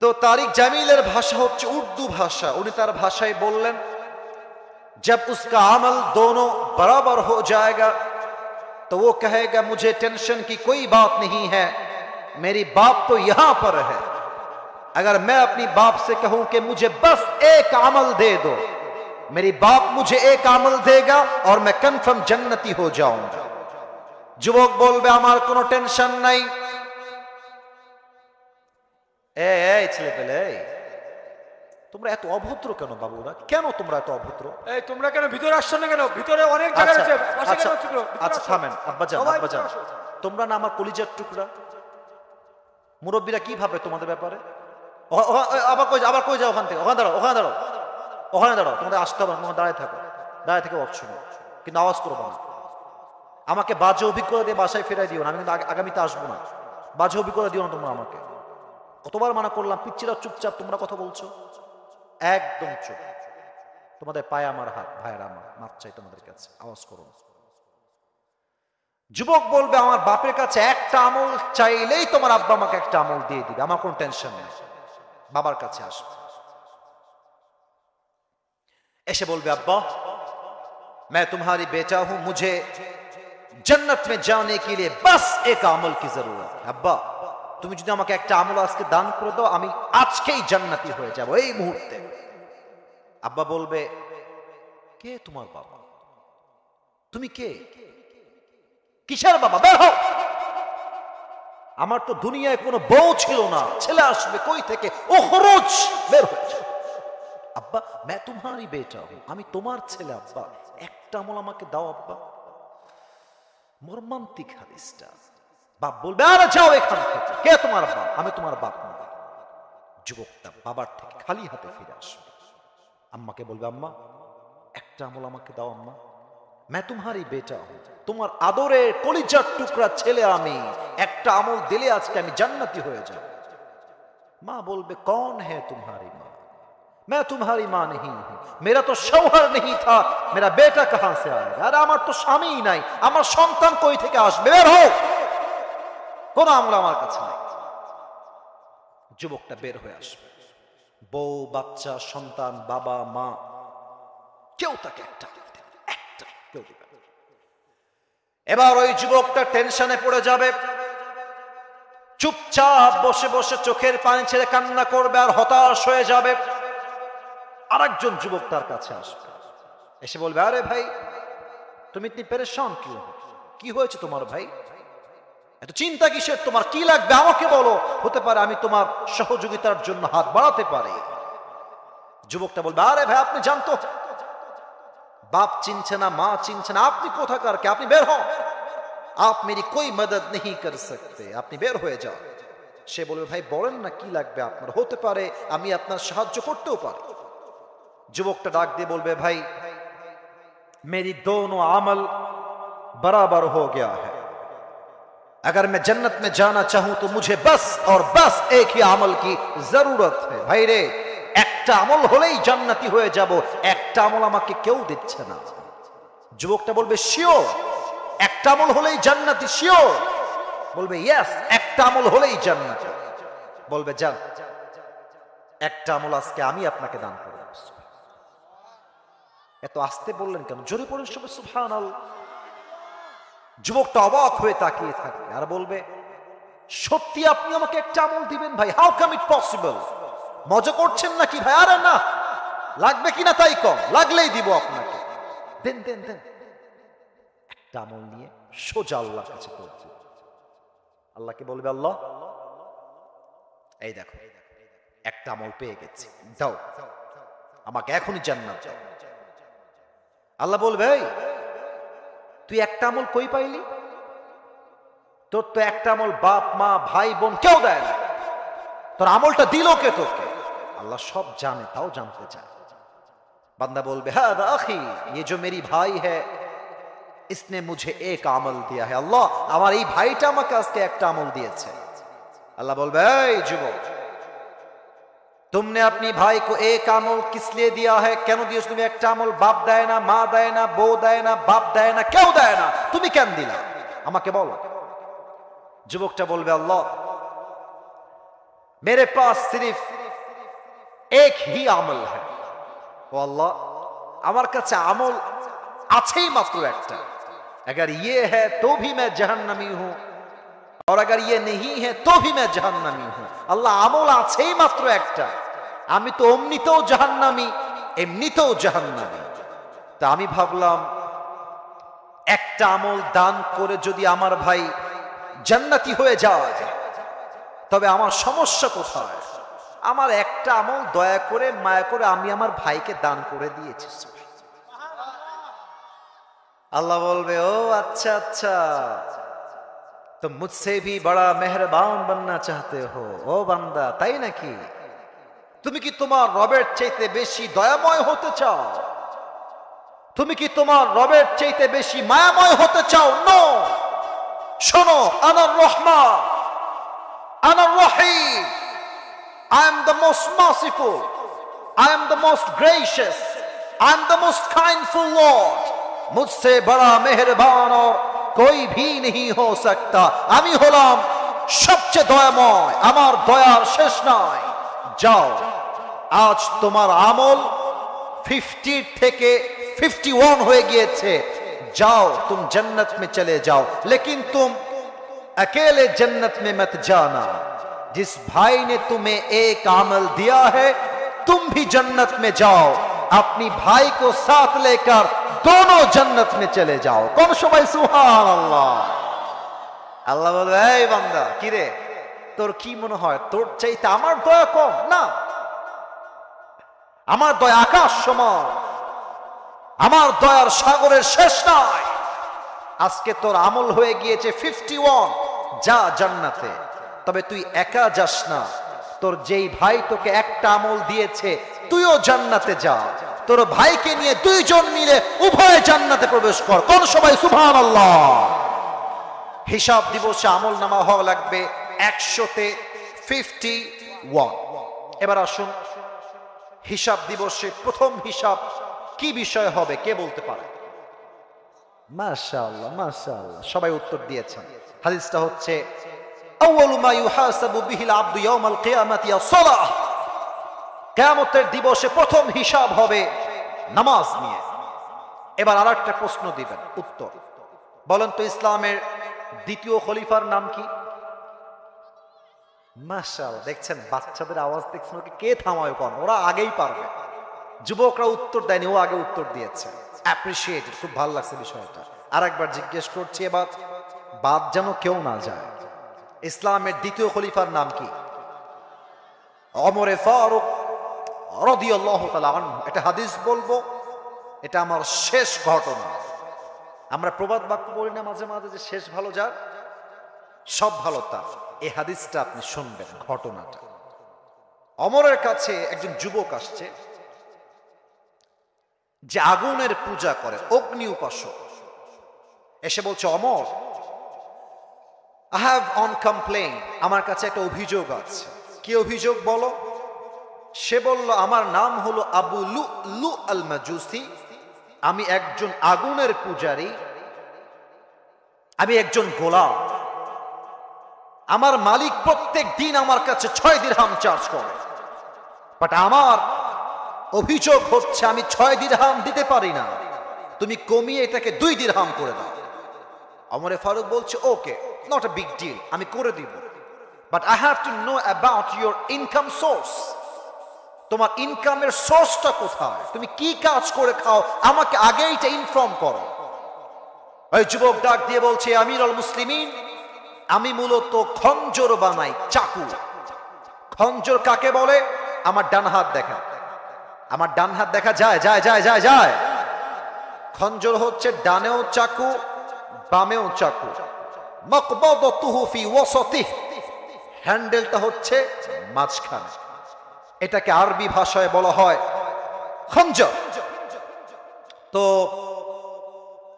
তো তারিক জামিলের ভাষা হচ্ছে উর্দু ভাষা। উনি তার ভাষায় বললেন, जब उसका अमल दोनों बराबर हो जाएगा तो वो कहेगा मुझे टेंशन की कोई बात नहीं है, मेरी बाप तो यहां पर है। अगर मैं अपनी बाप से कहूं कि मुझे बस एक अमल दे दो, मेरी बाप मुझे एक अमल देगा और मैं कन्फर्म जन्नती हो जाऊंगा। যুবক বলবে আমার কোনো টেনশন নাই। এই ছেলে পেলে, তোমরা এত অভদ্র কেন বাবুরা? কেন তোমরা এত অভদ্র? এই তোমরা কেন ভিতরে আসছো না কেন? ভিতরে অনেক জায়গা আছে, পাশে কেন আছো? আচ্ছা থামেন আব্বাজান, আব্বাজান তোমরা না আমার কলিজার টুকরা। মুরব্বীরা কি ভাবে তোমাদের ব্যাপারে? আবার কই যাও ওখান থেকে? ওখানে দাঁড়াও, ওখানে দাঁড়াও, ওখানে দাঁড়াও। তোমাদের আসতে হবে না, দাঁড়ায় থাকো, দাঁড়ায় থেকে ওয়াজ শোনো, কিন্তু আওয়াজ করবো না। আমাকে বাজে অভিজ্ঞতা দিয়ে বাসায় ফেরাই দিও না, আমি কিন্তু আগামীতে আসবো না। বাজে অভিজ্ঞতা দিও না তোমরা আমাকে। কতবার মানা করলাম, পিচ্ছিরা চুপচাপ, তোমরা কথা বলছো একদম চুপ। তোমাদের পায়ে আমার হাত, ভাইয়ের আমার মাপ চাই তোমাদের কাছে, আওয়াজ করো। যুবক বলবে আমার বাপের কাছে একটা আমল চাইলেই তোমার আব্বা আমাকে একটা আমল দিয়ে দিবে, আমার কোনো টেনশন নেই। বাবার কাছে আসবে, এসে বলবে আব্বা मैं तुम्हारी बेटा हूं, मुझे जन्नत में जाने के लिए बस एक अमल की जरूरत है। अब्बा তুমি যদি আমাকে একটা আমল আজকে দান করে দাও, আমি আজকেই জান্নাতি হয়ে যাব এই মুহূর্তে। আব্বা বলবে কে তোমার বাবা? তুমি কে? কিসের বাবা? বের হও। আমার তো দুনিয়ায় কোনো বউ ছিল না, ছেলে আসবে কই থেকে? ও খরচ, বের হও। আব্বা मैं तुम्हारी बेटा हूं, আমি তোমার ছেলে। আব্বা একটা আমল আমাকে দাও আব্বা। মর্মান্তিক হাদিসটা। বাপ বলবে আরে যাও এখান থেকে, কে তোমার বাপ? আমি তোমার বাপ না। যুবকটা বাবার থেকে খালি হাতে ফিরে আসবে, আম্মাকে বলবে আম্মা একটা আমল আমাকে দাও আম্মা, मैं तुम्हारी बेटा हूं, তোমার আদরের কলিজার টুকরা ছেলে আমি, একটা আমল দিলে আজকে আমি জান্নাতি হয়ে যাব। মা বলবে कौन है तुम्हारी माँ? मैं तुम्हारी माँ नहीं हूं, मेरा तो शौहर नहीं था, मेरा बेटा कहां से आएगा? अरे আমার তো স্বামী নাই, আমার সন্তান কই থেকে আসবে? বের হও, কোন আমল আমার কাছে নাই। যুবকটা বের হয়ে আসবে, বউ বাচ্চা সন্তান বাবা মা কেউ তাকে একটা কেউ দিবে। এবার ওই যুবকটা টেনশনে পড়ে যাবে, চুপচাপ বসে বসে চোখের পানি ছেড়ে কান্না করবে আর হতাশ হয়ে যাবে। আরেকজন যুবক তার কাছে আসবে, এসে বলবে আরে ভাই তুমি ইতনি পেরেশান কি হো? কি হয়েছে তোমার ভাই? এত চিন্তা কিসের তোমার? কি লাগবে আমাকে বলো, হতে পারে আমি তোমার সহযোগিতার জন্য হাত বাড়াতে পারি। যুবকটা বলবে আরে ভাই আপনি জানতো বাপ চিনছে না, মা চিনছে না, আপনি কোথাকার কে? আপনি বের হন, आप मेरी कोई मदद नहीं कर सकते, আপনি বের হয়ে যাও। সে বলবে ভাই বলেন না কি লাগবে আপনার, হতে পারে আমি আপনার সাহায্য করতেও পারি। যুবকটা ডাক দিয়ে বলবে ভাই मेरी दोनों अमल बराबर हो गया है। अगर मैं जन्नत में जाना चाहूं तो मुझे बस और बस एक ही अमल की जरूरत है। भाई रे, একটা আমল হলেই জান্নাতি হয়ে যাব, একটা আমল আমাকে কেউ দিচ্ছে না। যুবকটা বলবে শিওর, একটা আমল হলেই জান্নাতি, শিওর? বলবে ইয়েস, একটা আমল হলেই জান্নাতি। বলবে যান, একটা আমল আজকে আমি আপনাকে দান করব। এত আস্তে বললেন কেন? জোরে পড়েন সবাই সুবহানাল্লাহ। যুবকটা অবাক হয়ে তাকিয়ে থাকবে আর বলবে সত্যি আপনি আমাকে একটা আমল দিবেন ভাই? How come it possible? মজা করছেন নাকি ভাই? আরে না, লাগবে কিনা তাই কম, লাগলেই দিব আপনাকে। দেন দেন দেন। একটা আমল নিয়ে সোজা আল্লাহর কাছে পৌঁছে আল্লাহকে বলবে আল্লাহ এই দেখো একটা আমল পেয়ে গেছি, দাও আমাকে এখনই জান্নাত দাও। আল্লাহ বলবে এই তুই একটা আমল কই পাইলি? তোর তো একটা আমল বাপ মা ভাই বোন কেউ দেয় না, তোর আমলটা দিল কে তোকে? আল্লাহ সব জানে, তাও জানতে চায়। বান্দা বলবে হ্যাঁ আখি, ये जो मेरी भाई है इसने मुझे एक আমল दिया है। আল্লাহ আমার এই ভাইটা আমাকে আজকে একটা আমল দিয়েছে। अल्लाह बोलबे এই যুবক, तुमने अपनी भाई को एक আমল किस लिए दिया है? কেন দিয়েছো তুমি একটা আমল? বাপ দেয় না, মা দেয় না, বউ দেয় না, বাপ দেয় না, কেউ দেয় না, তুমি কেন দিলা আমাকে বলো। যুবকটা বলবে আল্লাহ मेरे पास सिर्फ एक ही আমল है। ও আল্লাহ আমার কাছে আমল আছেই মাত্র একটা। अगर ये है तो भी मैं जहन्नमी हूं और अगर ये नहीं है तो भी मैं जहन्नमी हूं। আল্লাহ আমল আছেই মাত্র একটা, আমি তো অমনিতেও জাহান্নামী এমনিতেও জাহান্নামী। তা আমি ভাবলাম একটা আমল দান করে যদি আমার ভাই জান্নাতি হয়ে যায় তবে আমার সমস্যা কোথায়? আমার একটা আমল দয়া করে মায়া করে আমি আমার ভাইকে দান করে দিয়েছি। আল্লাহ বলবে ও আচ্ছা আচ্ছা, तुम मुझसे भी बड़ा मेहरबान बनना चाहते हो ও বান্দা, তাই নাকি? তুমি কি তোমার রবের চাইতে বেশি দয়াময় হতে চাও? তুমি কি তোমার রবের চাইতে বেশি মায়াময় হতে চাও? নো, শোনো, আনার রহমান, আনার রহিম, I am the most merciful, I am the most gracious, I am the most kindful Lord। मुझसे बड़ा मेहरबान और कोई भी नहीं हो सकता। আমি হলাম সবচেয়ে দয়াময়, আমার দয়ার শেষ নাই। যাও, আজ তোমার আমল 50 থেকে 51 হয়ে গিয়েছে, जाओ तुम जन्नत में चले जाओ, लेकिन तुम अकेले जन्नत में मत जाना। जिस भाई ने तुम्हें एक अमल दिया है तुम भी जन्नत में जाओ, अपनी भाई को साथ लेकर दोनों जन्नत में चले जाओ। कौन सबाई सुभान अल्लाह। আল্লাহ বলবে এই বান্দা কি রে, তোর কি মনে হয় তোর চাইতে আমার দয়া কম? না, আমার দয়া আকাশ সমান, আমার দয়ার সাগরের শেষ নাই। আজকে তোর আমল হয়ে গিয়েছে 51, যা জান্নাতে। তবে তুই একা যাস না, তোর যেই ভাই তোকে একটা আমল দিয়েছে তুইও জান্নাতে যা, তোর ভাইকে নিয়ে দুইজন মিলে উভয় জান্নাতে প্রবেশ কর। কোন সবাই সুবহানাল্লাহ। হিসাব দিবসে আমল নামা হওয়া লাগবে 100তে 51। এবার আসুন হিসাব দিবসে প্রথম হিসাব কি বিষয় হবে কে বলতে পারে? মাশাআল্লাহ মাশাআল্লাহ, সবাই উত্তর দিয়েছেন। হাদিসটা হচ্ছে আউয়ালু মা ইউহাসাবু বিহিল আবদু ইয়াউমাল কিয়ামাতি আস-সালাহ। কিয়ামতের দিবসে প্রথম হিসাব হবে নামাজ নিয়ে। এবার আরেকটা প্রশ্ন দিবেন, উত্তর বলেন তো ইসলামের দ্বিতীয় খলিফার নাম কি? মাশাআল্লাহ, দেখছেন বাচ্চাদের আওয়াজ দেখছেন, ওকে কে থামায় কোন? ওরা আগেই পারবে। যুবকরা উত্তর দেয়নি, ও আগে উত্তর দিয়েছে। অ্যাপ্রিশিয়েটেড, খুব ভালো লাগছে বিষয়টা। আরেকবার জিজ্ঞেস করছি, এবার বাদ যেন কেউ না যায়। ইসলামের দ্বিতীয় খলিফার নাম কি? ওমর ফারুক রাদিয়াল্লাহু তাআলা আনহু। এটা হাদিস বলবো, এটা আমার শেষ ঘটনা। আমরা প্রবাদ বাক্য বলি না মাঝে মাঝে যে শেষ ভালো যার, সব ভালো তার। এই হাদিসটা আপনি শুনবেন, ঘটনাটা। ওমরের কাছে একজন যুবক আসছে, যে আগুনের পূজা করে, অগ্নি উপাসক, এসে বলছে অমর, I have on complaint, আমার কাছে একটা অভিযোগ আছে। কি অভিযোগ বলো? সে বলল আমার নাম হলো আবু লুলু আল মাজুসি, আমি একজন আগুনের পূজারী, আমি একজন গোলাম। আমার মালিক প্রত্যেক দিন আমার কাছে 6 দিরহাম চার্জ করে, বাট আমার অভিযোগ হচ্ছে আমি 6 দিরহাম দিতে পারি না, তুমি কমিয়ে এটাকে 2 দিরহাম করে দাও। ওমরে ফারুক বলছে ওকে, নট আ বিগ ডিল, আমি করে দিব, but I have to know about your income source. তোমার ইনকামের সোর্সটা কোথায়, তুমি কি কাজ করে খাও, আমাকে আগে এটা ইনফর্ম করো। ওই যুবক ডাক দিয়ে বলছে আমিরুল মুসলিমিন, আমি মূলত খঞ্জর বানাই, চাকু। খঞ্জর কাকে বলে? আমার ডান হাত দেখা, আমার ডান হাত দেখা যায় যায় যায় যায় যায় খঞ্জর হচ্ছে ডানেও চাকু বামেও চাকু, মাকবাদাতুহু ফি ওয়াসাতিহ, হ্যান্ডেলটা হচ্ছে মাঝখানে। এটাকে আরবি ভাষায় বলা হয় খঞ্জর। তো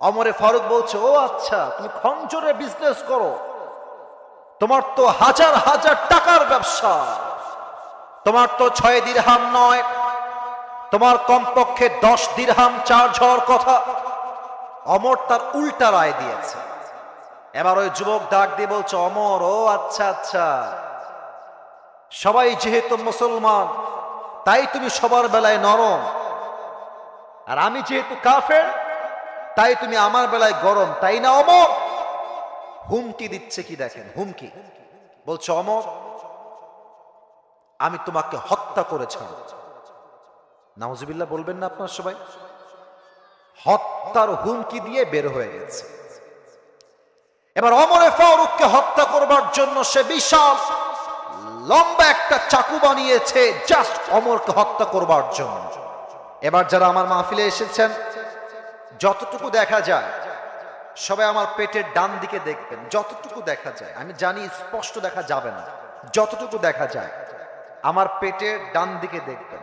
ওমরে ফারুক বলছে ও আচ্ছা, তুমি খঞ্জরের বিজনেস করো, তোমার তো হাজার হাজার টাকার ব্যবসা, তোমার তো 6 দিরহাম নয়, তোমার কমপক্ষে 10 দিরহাম চার্জ হওয়ার কথা। অমর তার উল্টা রায় দিয়েছে। এবার ওই যুবক ডাক দিয়ে বলছে অমর, ও আচ্ছা আচ্ছা, সবাই যেহেতু মুসলমান তাই তুমি সবার বেলায় নরম, আর আমি যেহেতু কাফের তাই তুমি আমার বেলায় গরম, তাই না অমর? হুমকি দিচ্ছে কি দেখেন, হুমকি। বলছে অমর, আমি তোমাকে হত্যা করে ছাড়ব। নাউজুবিল্লাহ বলবেন না আপনার সবাই? হত্যার হুমকি দিয়ে বের হয়ে গেছে। এবার ওমরে ফারুককে হত্যা করবার জন্য সে বিশাল লম্বা একটা চাকু বানিয়েছে, জাস্ট ওমরকে হত্যা করবার জন্য। এবার যারা আমার মাহফিলে এসেছেন, যতটুকু দেখা যায় সবাই আমার পেটের ডান দিকে দেখবেন, যতটুকু দেখা যায়, আমি জানি স্পষ্ট দেখা যাবে না, যতটুকু দেখা যায় আমার পেটের ডান দিকে দেখবেন।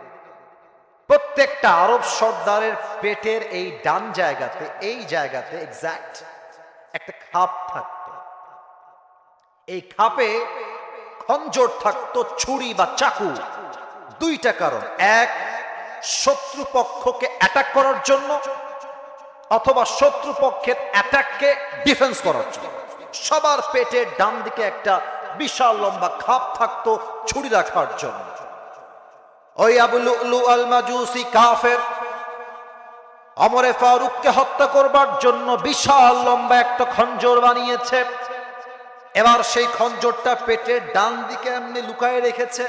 প্রত্যেকটা আরব সর্দারের পেটের এই ডান জায়গাতে, এই জায়গাতে এক্সাক্ট একটা খাপ থাকতো। এই খাপে খঞ্জর থাকতো, ছুরি বা চাকু। 2টা কারণ, এক, শত্রুপক্ষকে অ্যাটাক করার জন্য, অথবা শত্রুপক্ষের অ্যাটাককে ডিফেন্স করার জন্য। সবার পেটের ডান দিকে একটা বিশাল লম্বা খাপ থাকতো ছুরি রাখার জন্য। ওই আবু লুলু আল মাজুসি কাফের ওমরে ফারুককে হত্যা করবার জন্য বিশাল লম্বা একটা খঞ্জর বানিয়েছে। এবার সেই খঞ্জরটা পেটের ডান দিকে এমনি লুকায়ে রেখেছে।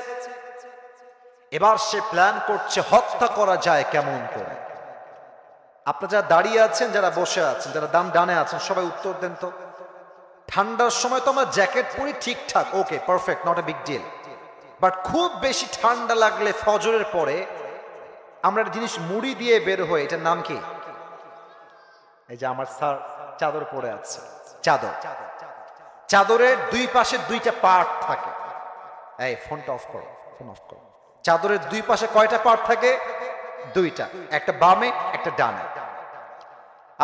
এবার সে প্ল্যান করছে হত্যা করা যায় কেমন করে। আপনারা যারা দাঁড়িয়ে আছেন, যারা বসে আছেন, যারা ডানে আছেন, সবাই উত্তর দেন তো। ঠান্ডার সময় তো আমরা জ্যাকেট পরি ঠিকঠাক, okay perfect, not a big deal, but খুব বেশি ঠান্ডা লাগলে ফজরের পরে আমরা একটা জিনিস মুড়ি দিয়ে বের হই, এটার নাম কি? এই যে আমার স্যার চাদর পরে আছে, চাদর। চাদরের 2 পাশে 2টা পার্ট থাকে। এই ফোনটা অফ করো, ফোন অফ করো। চাদরের 2 পাশে কয়টা পার্ট থাকে? 2টা, একটা বামে একটা ডানে।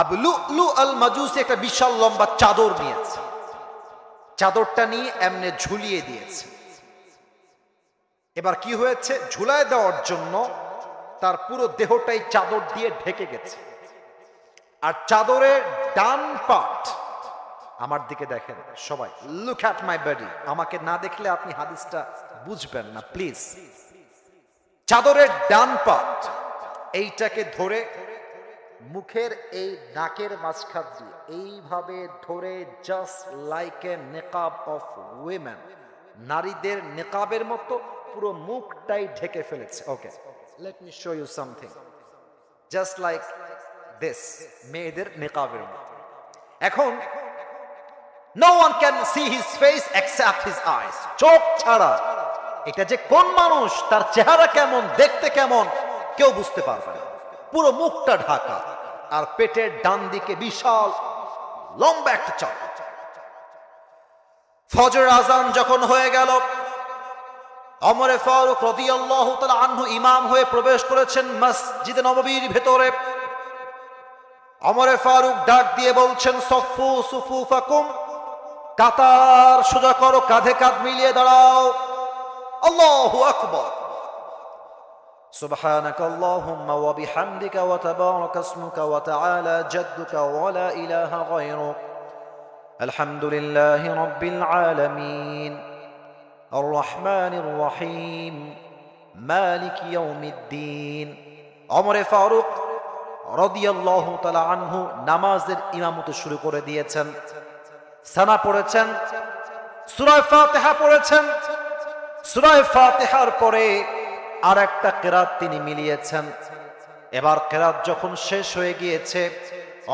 আবু লুলু আল মাজুসি একটা বিশাল লম্বা চাদর নিয়েছে, চাদরটা নিয়ে এমনে ঝুলিয়ে দিয়েছে। এবার কি হয়েছে, ঝুলায় দেওয়ার জন্য তার পুরো দেহটাই চাদর দিয়ে ঢেকে গেছে। আর চাদরের ডান পার্ট, আমার দিকে দেখেন সবাই, লুক অ্যাট মাই বডি, আমাকে না দেখলে আপনি হাদিসটা বুঝবেন না প্লিজ। চাদরের ডান পার্ট এইটাকে ধরে মুখের এই নাকের মাঝখান দিয়ে এইভাবে ধরে, just like a niqab of women, নারীদের নিকাবের মতো পুরো মুখটাই ঢেকে ফেলেছে। Okay, let me show you something, just like this, মেয়েদের নিকাবের মতো। এখন no one can see his face except his eyes, চোখ ছাড়া এটা যে কোন মানুষ, তার চেহারা কেমন, দেখতে কেমন, কেউ বুঝতে পারবে না। পুরো মুখটা ঢাকা, আর পেটের ডান দিকে বিশাল লম্বা একটা চাকু। ফজর আজান যখন হয়ে গেল, ওমরে ফারুক রাদিয়াল্লাহু তাআলা আনহু ইমাম হয়ে প্রবেশ করেছেন মসজিদে নববীর ভেতরে। ওমরে ফারুক ডাক দিয়ে বলছেন, সফু সুফুফাকুম, কাতার সোজা করো, কাঁধে কাঁধ মিলিয়ে দাঁড়াও। আল্লাহু আকবার। সুবহানাক আল্লাহুম্মা ওয়া বিহামদিকা ওয়া তাবারাকা ইসমুকা ওয়া তাআলা জাদ্দুকা ওয়া লা ইলাহা গায়রুক। আলহামদুলিল্লাহি রাব্বিল আলামিন আর রহমানির রহিম মালিক ইয়াউমিদ্দিন। ওমরে ফারুক রাদিয়াল্লাহু তাআলা আনহু নামাজের ইমামতি শুরু করে দিয়েছেন। সানা পড়েছেন, সূরা ফাতিহা পড়েছেন। সূরা ফাতিহার পরে আর একটা কিরাত তিনি মিলিয়েছেন। এবার কিরাত যখন শেষ হয়ে গিয়েছে,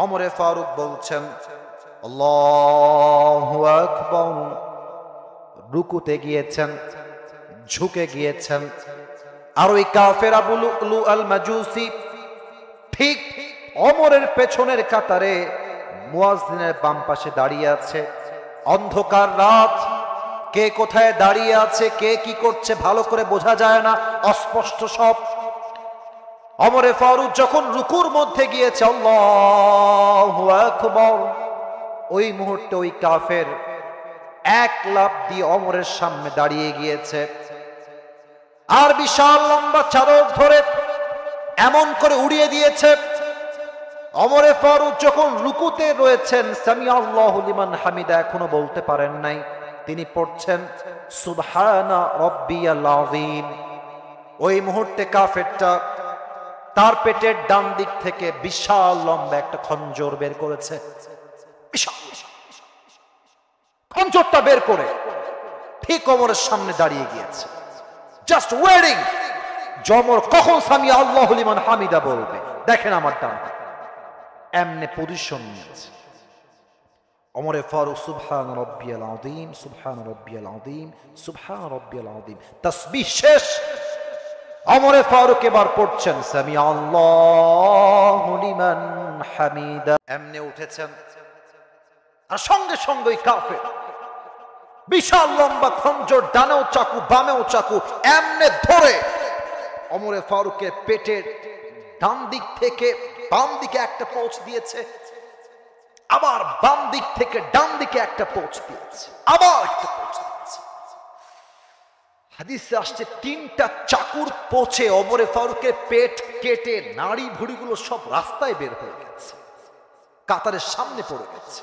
ওমরে ফারুক বলছেন, আল্লাহু আকবার। রুকুতে গিয়েছেন, ঝুঁকে গিয়েছেন। আর ওই কাফের আবু লুলু আল মাজুসি ঠিক ওমরের পেছনের কাতারে মুয়াজ্জিনের বাম পাশে দাঁড়িয়ে আছে। অন্ধকার রাত, কে কোথায় দাঁড়িয়ে আছে, কে কি করছে ভালো করে বোঝা যায় না, অস্পষ্ট সব। ওমরে ফারুক যখন রুকুর মধ্যে গিয়েছে, আল্লাহু আকবার, ওই মুহূর্তে ওই কাফের এক লাফ দিয়ে ওমরের সামনে দাঁড়িয়ে গিয়েছে। আর বিশাল লম্বা চাদর ধরে এমন করে উড়িয়ে দিয়েছে। ওমরে ফারুক যখন রুকুতে রয়েছেন, সামিআ আল্লাহু লিমান হামিদা এখনো বলতে পারেন নাই, তিনি পড়ছেন সুবহানা রাব্বিয়াল আযীম। ওই মুহূর্তে কাফেরটা তার পেটের ডান দিক থেকে বিশাল লম্বা একটা খঞ্জর বের করেছে। বিশাল খঞ্জরটা বের করে ঠিক ওমরের সামনে দাঁড়িয়ে গিয়েছে, জাস্ট ওয়েটিং ওমর কখন সামিআ আল্লাহু লিমান হামিদা বলবে। দেখেন আমার ডান এমনে পজিশন নিয়েছে। ওমরে ফারুক সুবহান রাব্বিয়াল আযীম, সুবহান রাব্বিয়াল আযীম, সুবহান রাব্বিয়াল আযীম, তাসবিহ শেষ। ওমরে ফারুক এবার পড়ছেন সামিআ আল্লাহু লিমান হামিদা, এমনে উঠেছেন। আর সঙ্গে সঙ্গে কাফের বিশাল লম্বা খঞ্জর, ডানেও চাকু বামেও চাকু, এমনে ধরে ওমরে ফারুকের পেটের ডান দিক থেকে বাম দিকে একটা পোঁচ দিয়েছে, আবার বাম দিক থেকে ডান দিকে একটা পোঁচ দিয়েছে, আবার একটা পোঁচ দিয়েছে। হাদিসে আসছে তিনটা চাকুর পোঁচে ওমরে ফারুকের পেট কেটে নাড়ি ভুড়িগুলো সব রাস্তায় বের হয়ে গেছে, কাতারের সামনে পড়ে গেছে।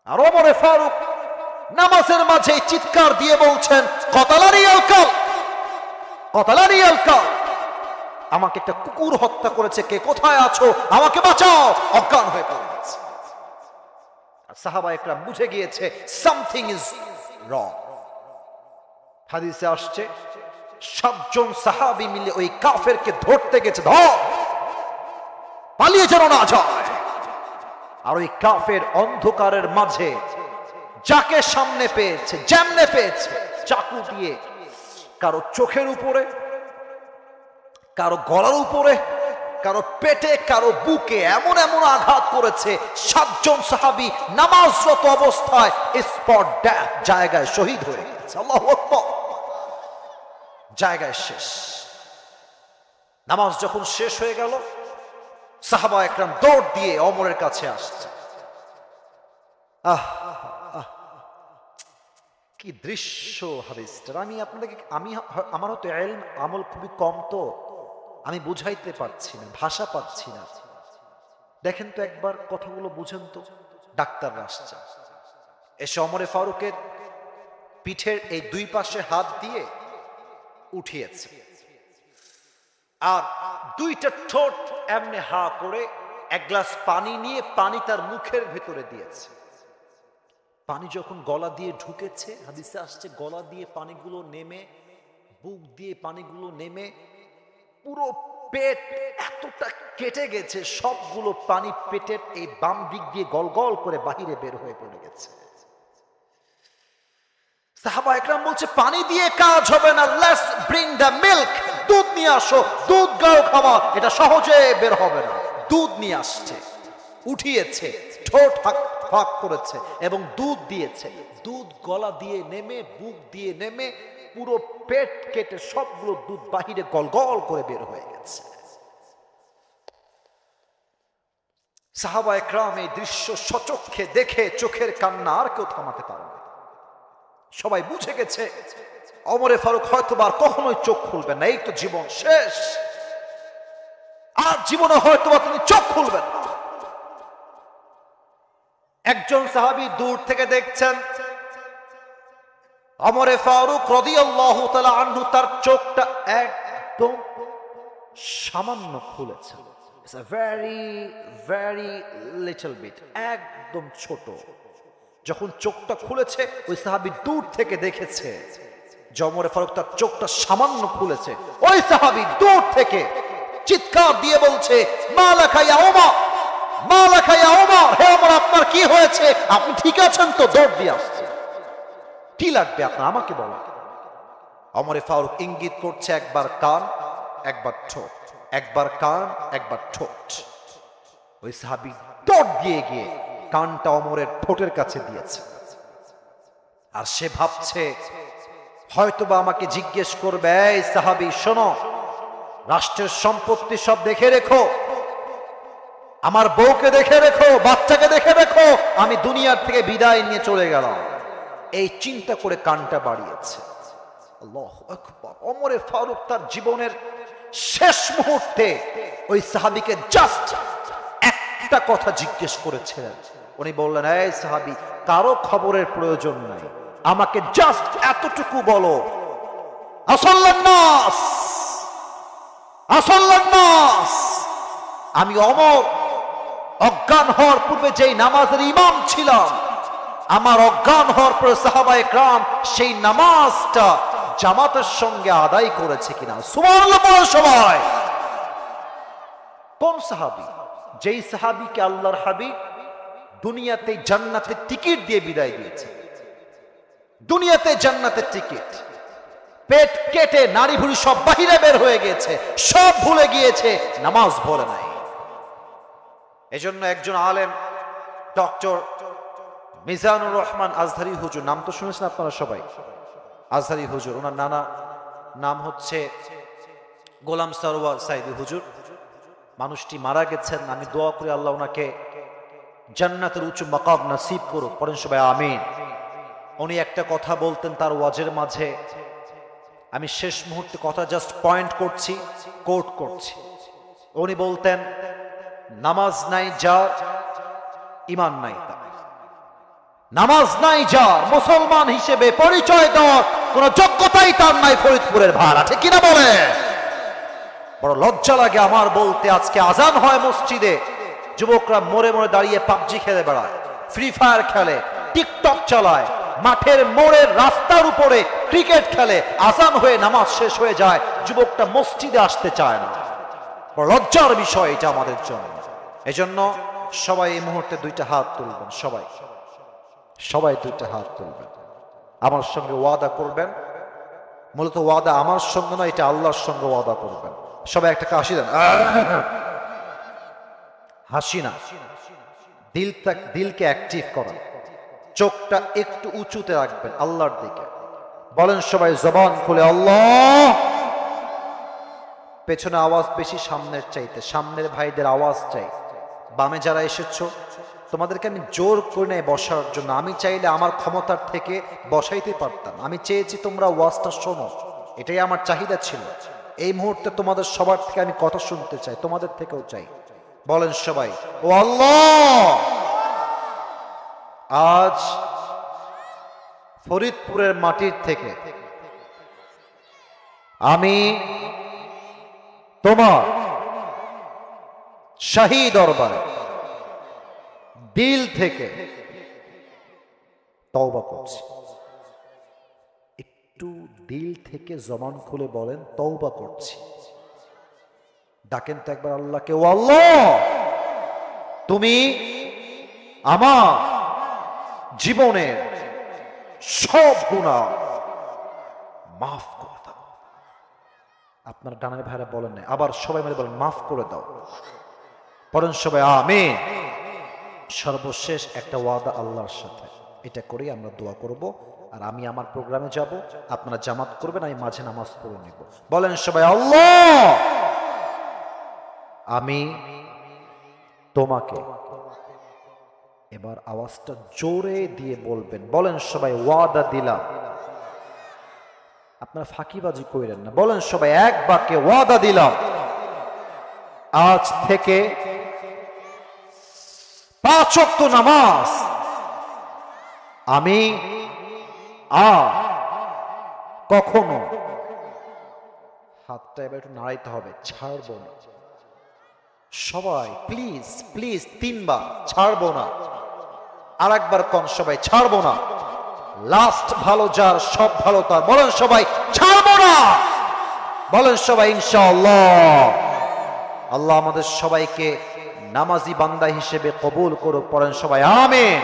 আর ওমরে ফারুক নামাজের মাঝে চিৎকার দিয়ে বলছেন, কতালানি আল কাল, কতালানি আল কাল, আমাকে একটা কুকুর হত্যা করেছে, কে কোথায় আছো, আমাকে বাঁচাও। অজ্ঞান হয়ে পড়ে গেছে। আর সাহাবা একরাম বুঝে গিয়েছে সামথিং ইজ রং। হাদিসে আসছে ৭ জন সাহাবী মিলে ওই কাফেরকে ধরতে গেছে, ধর পালিয়ে যেন না যায়। আর ওই কাফের অন্ধকারের মাঝে যাকে সামনে পেয়েছে, যেমনে পেয়েছে, চাকু দিয়ে কারো চোখের উপরে, কারো গলার উপরে, কারো পেটে, কারো বুকে এমন এমন আঘাত করেছে। ৭ জন সাহাবী নামাজরত অবস্থায় স্পট ডেথ, জায়গায় শহীদ হয়ে গেছে। আল্লাহু আকবার। জায়গায় শেষ। নামাজ যখন শেষ হয়ে গেল, সাহাবা একরাম দৌড় দিয়ে ওমরের কাছে আসছে। কি দৃশ্য হাদিসটার! আমি আপনাদেরকে আমার হয়তো ইলম আমল খুবই কম, তো আমি বুঝাইতে পারছি না, ভাষা পাচ্ছি না। দেখেন তো একবার, কথাগুলো বুঝেন তো। ডাক্তাররা আসছে, এসে ওমরে ফারুকের পিঠের এই দুই পাশে হাত দিয়ে উঠিয়েছে, আর দুইটা ঠোঁট এমনি হা করে এক গ্লাস পানি নিয়ে পানি তার মুখের ভেতরে দিয়েছে। পানি যখন গলা দিয়ে ঢুকেছে, হাদিসে আসছে গলা দিয়ে পানিগুলো নেমে, বুক দিয়ে পানিগুলো নেমে, পুরো পেট এতটা কেটে গেছে, সবগুলো পানি পেটের এই বাম দিক দিয়ে গলগল করে বাহিরে বের হয়ে পড়ে গেছে। সাহাবা একরাম বলছে, পানি দিয়ে কাজ হবে না, লেটস ব্রিং দ্য মিল্ক, দুধ নিয়ে আসো, দুধ গাও খাওয়া, এটা সহজে বের হবে না। দুধ নিয়ে আসছে, উঠিয়েছে, ঠোঁট ফাঁক করেছে এবং দুধ দিয়েছে। দুধ গলা দিয়ে নেমে, বুক দিয়ে নেমে, পুরো পেট কেটে সবগুলো দুধ বাহিরে গলগল করে বের হয়ে গেছে। সাহাবা একরাম এই দৃশ্য সচক্ষে দেখে চোখের কান্না আর কেউ থামাতে পারে না। সবাই বুঝে গেছে ওমরে ফারুক হয়তোবা আর কখনোই চোখ খুলবেন না, এই তো জীবন শেষ, আর জীবনে হয়তোবা তিনি চোখ খুলবেন না। একজন সাহাবী দূর থেকে দেখছেন ওমরে ফারুক রাদিয়াল্লাহু তাআলা আনহু তার চোখটা একদম সামান্য খুলেছে, it's a very very little bit, একদম ছোট। যখন চোখটা খুলেছে ওই সাহাবী দূর থেকে দেখেছে যে ওমরে ফারুক তার চোখটা সামান্য খুলেছে। ওই সাহাবী দূর থেকে চিৎকার দিয়ে বলছে, মালাকা ইয়া ওমর, মালাকা ইয়া ওমর, হে ওমর আপনার কি হয়েছে, আপনি ঠিক আছেন তো? দৌড় দিয়ে আসছে, কি লাগবে আপনার আমাকে বলেন। ওমরে ফারুক ইঙ্গিত করছে একবার কান একবার ঠোঁট, একবার কান একবার ঠোঁট। ওই সাহাবী দৌড় দিয়ে গিয়ে কানটা ওমরের ঠোঁটের কাছে দিয়েছে। আর সে ভাবছে হয়তোবা আমাকে জিজ্ঞেস করবে, এই সাহাবী শোনো, রাষ্ট্রের সম্পত্তি সব দেখে রেখো, আমার বউকে দেখে রেখো, বাচ্চাকে দেখে রেখো, আমি দুনিয়ার থেকে বিদায় নিয়ে চলে গেলাম, এই চিন্তা করে কানটা বাড়িয়েছে। আল্লাহু আকবার। ওমরে ফারুক তার জীবনের শেষ মুহূর্তে ওই সাহাবীকে জাস্ট একটা কথা জিজ্ঞেস করেছিলেন। উনি বললেন, এই সাহাবী, কারো খবরের প্রয়োজন নাই, আমাকে জাস্ট এতটুকু বলো, আসাল্লান নাস, আসাল্লান নাস, আমি ওমর অজ্ঞান হওয়ার পূর্বে যেই নামাজের ইমাম ছিলাম, আমার অজ্ঞান হওয়ার পরে সাহাবায়ে কেরাম সেই নামাজটা জামাতের সঙ্গে আদায় করেছে কিনা। সুবহানাল্লাহ বলো সবাই। কোন সাহাবী? যেই সাহাবীকে আল্লাহর হাবিব দুনিয়াতে জান্নাতের টিকিট দিয়ে বিদায় দিয়েছে, দুনিয়াতে জান্নাতের টিকিট, পেট কেটে নারী ভুড়ি সব বাহিরে বের হয়ে গিয়েছে, সব ভুলে গিয়েছে, নামাজ ভরে নাই। এজন্য একজন আলেম ডক্টর মিজানুর রহমান আজহারি হুজুর, নাম তো শুনেছেন আপনারা সবাই, আজহারি হুজুর, ওনার নানা নাম হচ্ছে গোলাম সরওয়ার সাইদি হুজুর। মানুষটি মারা গেছেন, আমি দোয়া করি আল্লাহ ওনাকে জান্নাতের উঁচু মাকাম নসিব করুক, পড়েন সবাই আমিন। উনি একটা কথা বলতেন তার ওয়াজের মাঝে, আমি শেষ মুহূর্তে কথা জাস্ট পয়েন্ট করছি, কোট করছি। উনি বলতেন, নামাজ নাই যার, ঈমান নাই তার। নামাজ নাই যার, মুসলমান হিসেবে পরিচয় দেওয়ার কোন যোগ্যতাই তার নাই ফরিদপুরের ভাড়া, ঠিক কিনা বলে? বড় লজ্জা লাগে আমার বলতে, আজকে আজান হয় মসজিদে, যুবকরা মোড়ে মোড়ে দাঁড়িয়ে পাবজি খেলে বেড়ায়, ফ্রি ফায়ার খেলে, টিকটক চালায়, মাঠের মোড়ের রাস্তার উপরে ক্রিকেট খেলে, আজান হয়ে নামাজ শেষ হয়ে যায়, যুবকটা মসজিদে আসতে চায় না। বড় লজ্জার বিষয় এটা আমাদের জন্য। এজন্য সবাই এই মুহূর্তে দুইটা হাত তুলবেন, সবাই সবাই দুইটা হাত তুলবেন, আমার সঙ্গে ওয়াদা করবেন। মূলত ওয়াদা আমার সঙ্গে না, এটা আল্লাহর সঙ্গে ওয়াদা করবেন। সবাই একটা হাসি দেন, হাসি না, দিলকে অ্যাক্টিভ করেন, চোখটা একটু উঁচুতে রাখবেন আল্লাহর দিকে। বলেন সবাই জবান খুলে আল্লাহ। পেছনে আওয়াজ বেশি সামনের চাইতে, সামনের ভাইদের আওয়াজ চাই। বামে যারা এসেছো তোমাদেরকে আমি জোর করে নেই বসার জন্য, আমি চাইলে আমার ক্ষমতার থেকে বসাইতে পারতাম, আমি চেয়েছি তোমরা ওয়াজটা শোনো, এটাই আমার চাহিদা ছিল। এই মুহূর্তে তোমাদের সবার থেকে আমি কথা শুনতে চাই, তোমাদের থেকেও চাই। বলেন সবাই ও আল্লাহ। আজ ফরিদপুরের মাটির থেকে আমি তোমার শাহী দরবারে দিল থেকে তওবা করছি। একটু দিল থেকে জবান খুলে বলেন তওবা করছি। ডাকেন তো একবার আল্লাহকে, ও আল্লাহ তুমি আমার জীবনের সব গুনাহ মাফ করে দাও। আপনার ডানের ভাইরা বলেন না, আবার সবাই মিলে বলেন মাফ করে দাও। পড়েন সবাই আমিন। সর্বশেষ একটা ওয়াদা আল্লাহর সাথে, এটা করেই আমরা দোয়া করব। আর আমি আমার প্রোগ্রামে যাব, আপনারা জামাত করবেন, আমি মাঝে নামাজ পড়ে নিব। বলেন সবাই আল্লাহ আমি তোমাকে। এবার আওয়াজটা জোরে দিয়ে বলবেন, বলেন সবাই ওয়াদা দিলাম। আপনারা ফাঁকিবাজি কইরেন না, বলেন সবাই এক বাক্যে ওয়াদা দিলাম আজ থেকে 5 ওয়াক্ত নামাজ আমি আর কখনো, হাতটা এবার একটু নাড়াইতে হবে, ছাড়বো না। সবাই প্লিজ প্লিজ 3 বার, ছাড়বো না। আর একবার কোন সবাই, ছাড়বো না। লাস্ট ভালো যার সব ভালো তার, বলেন সবাই ছাড়বো না। বলেন সবাই ইনশাআল্লাহ। আল্লাহ আমাদের সবাইকে নামাজি বান্দা হিসেবে কবুল করুক, পড়েন সবাই আমিন।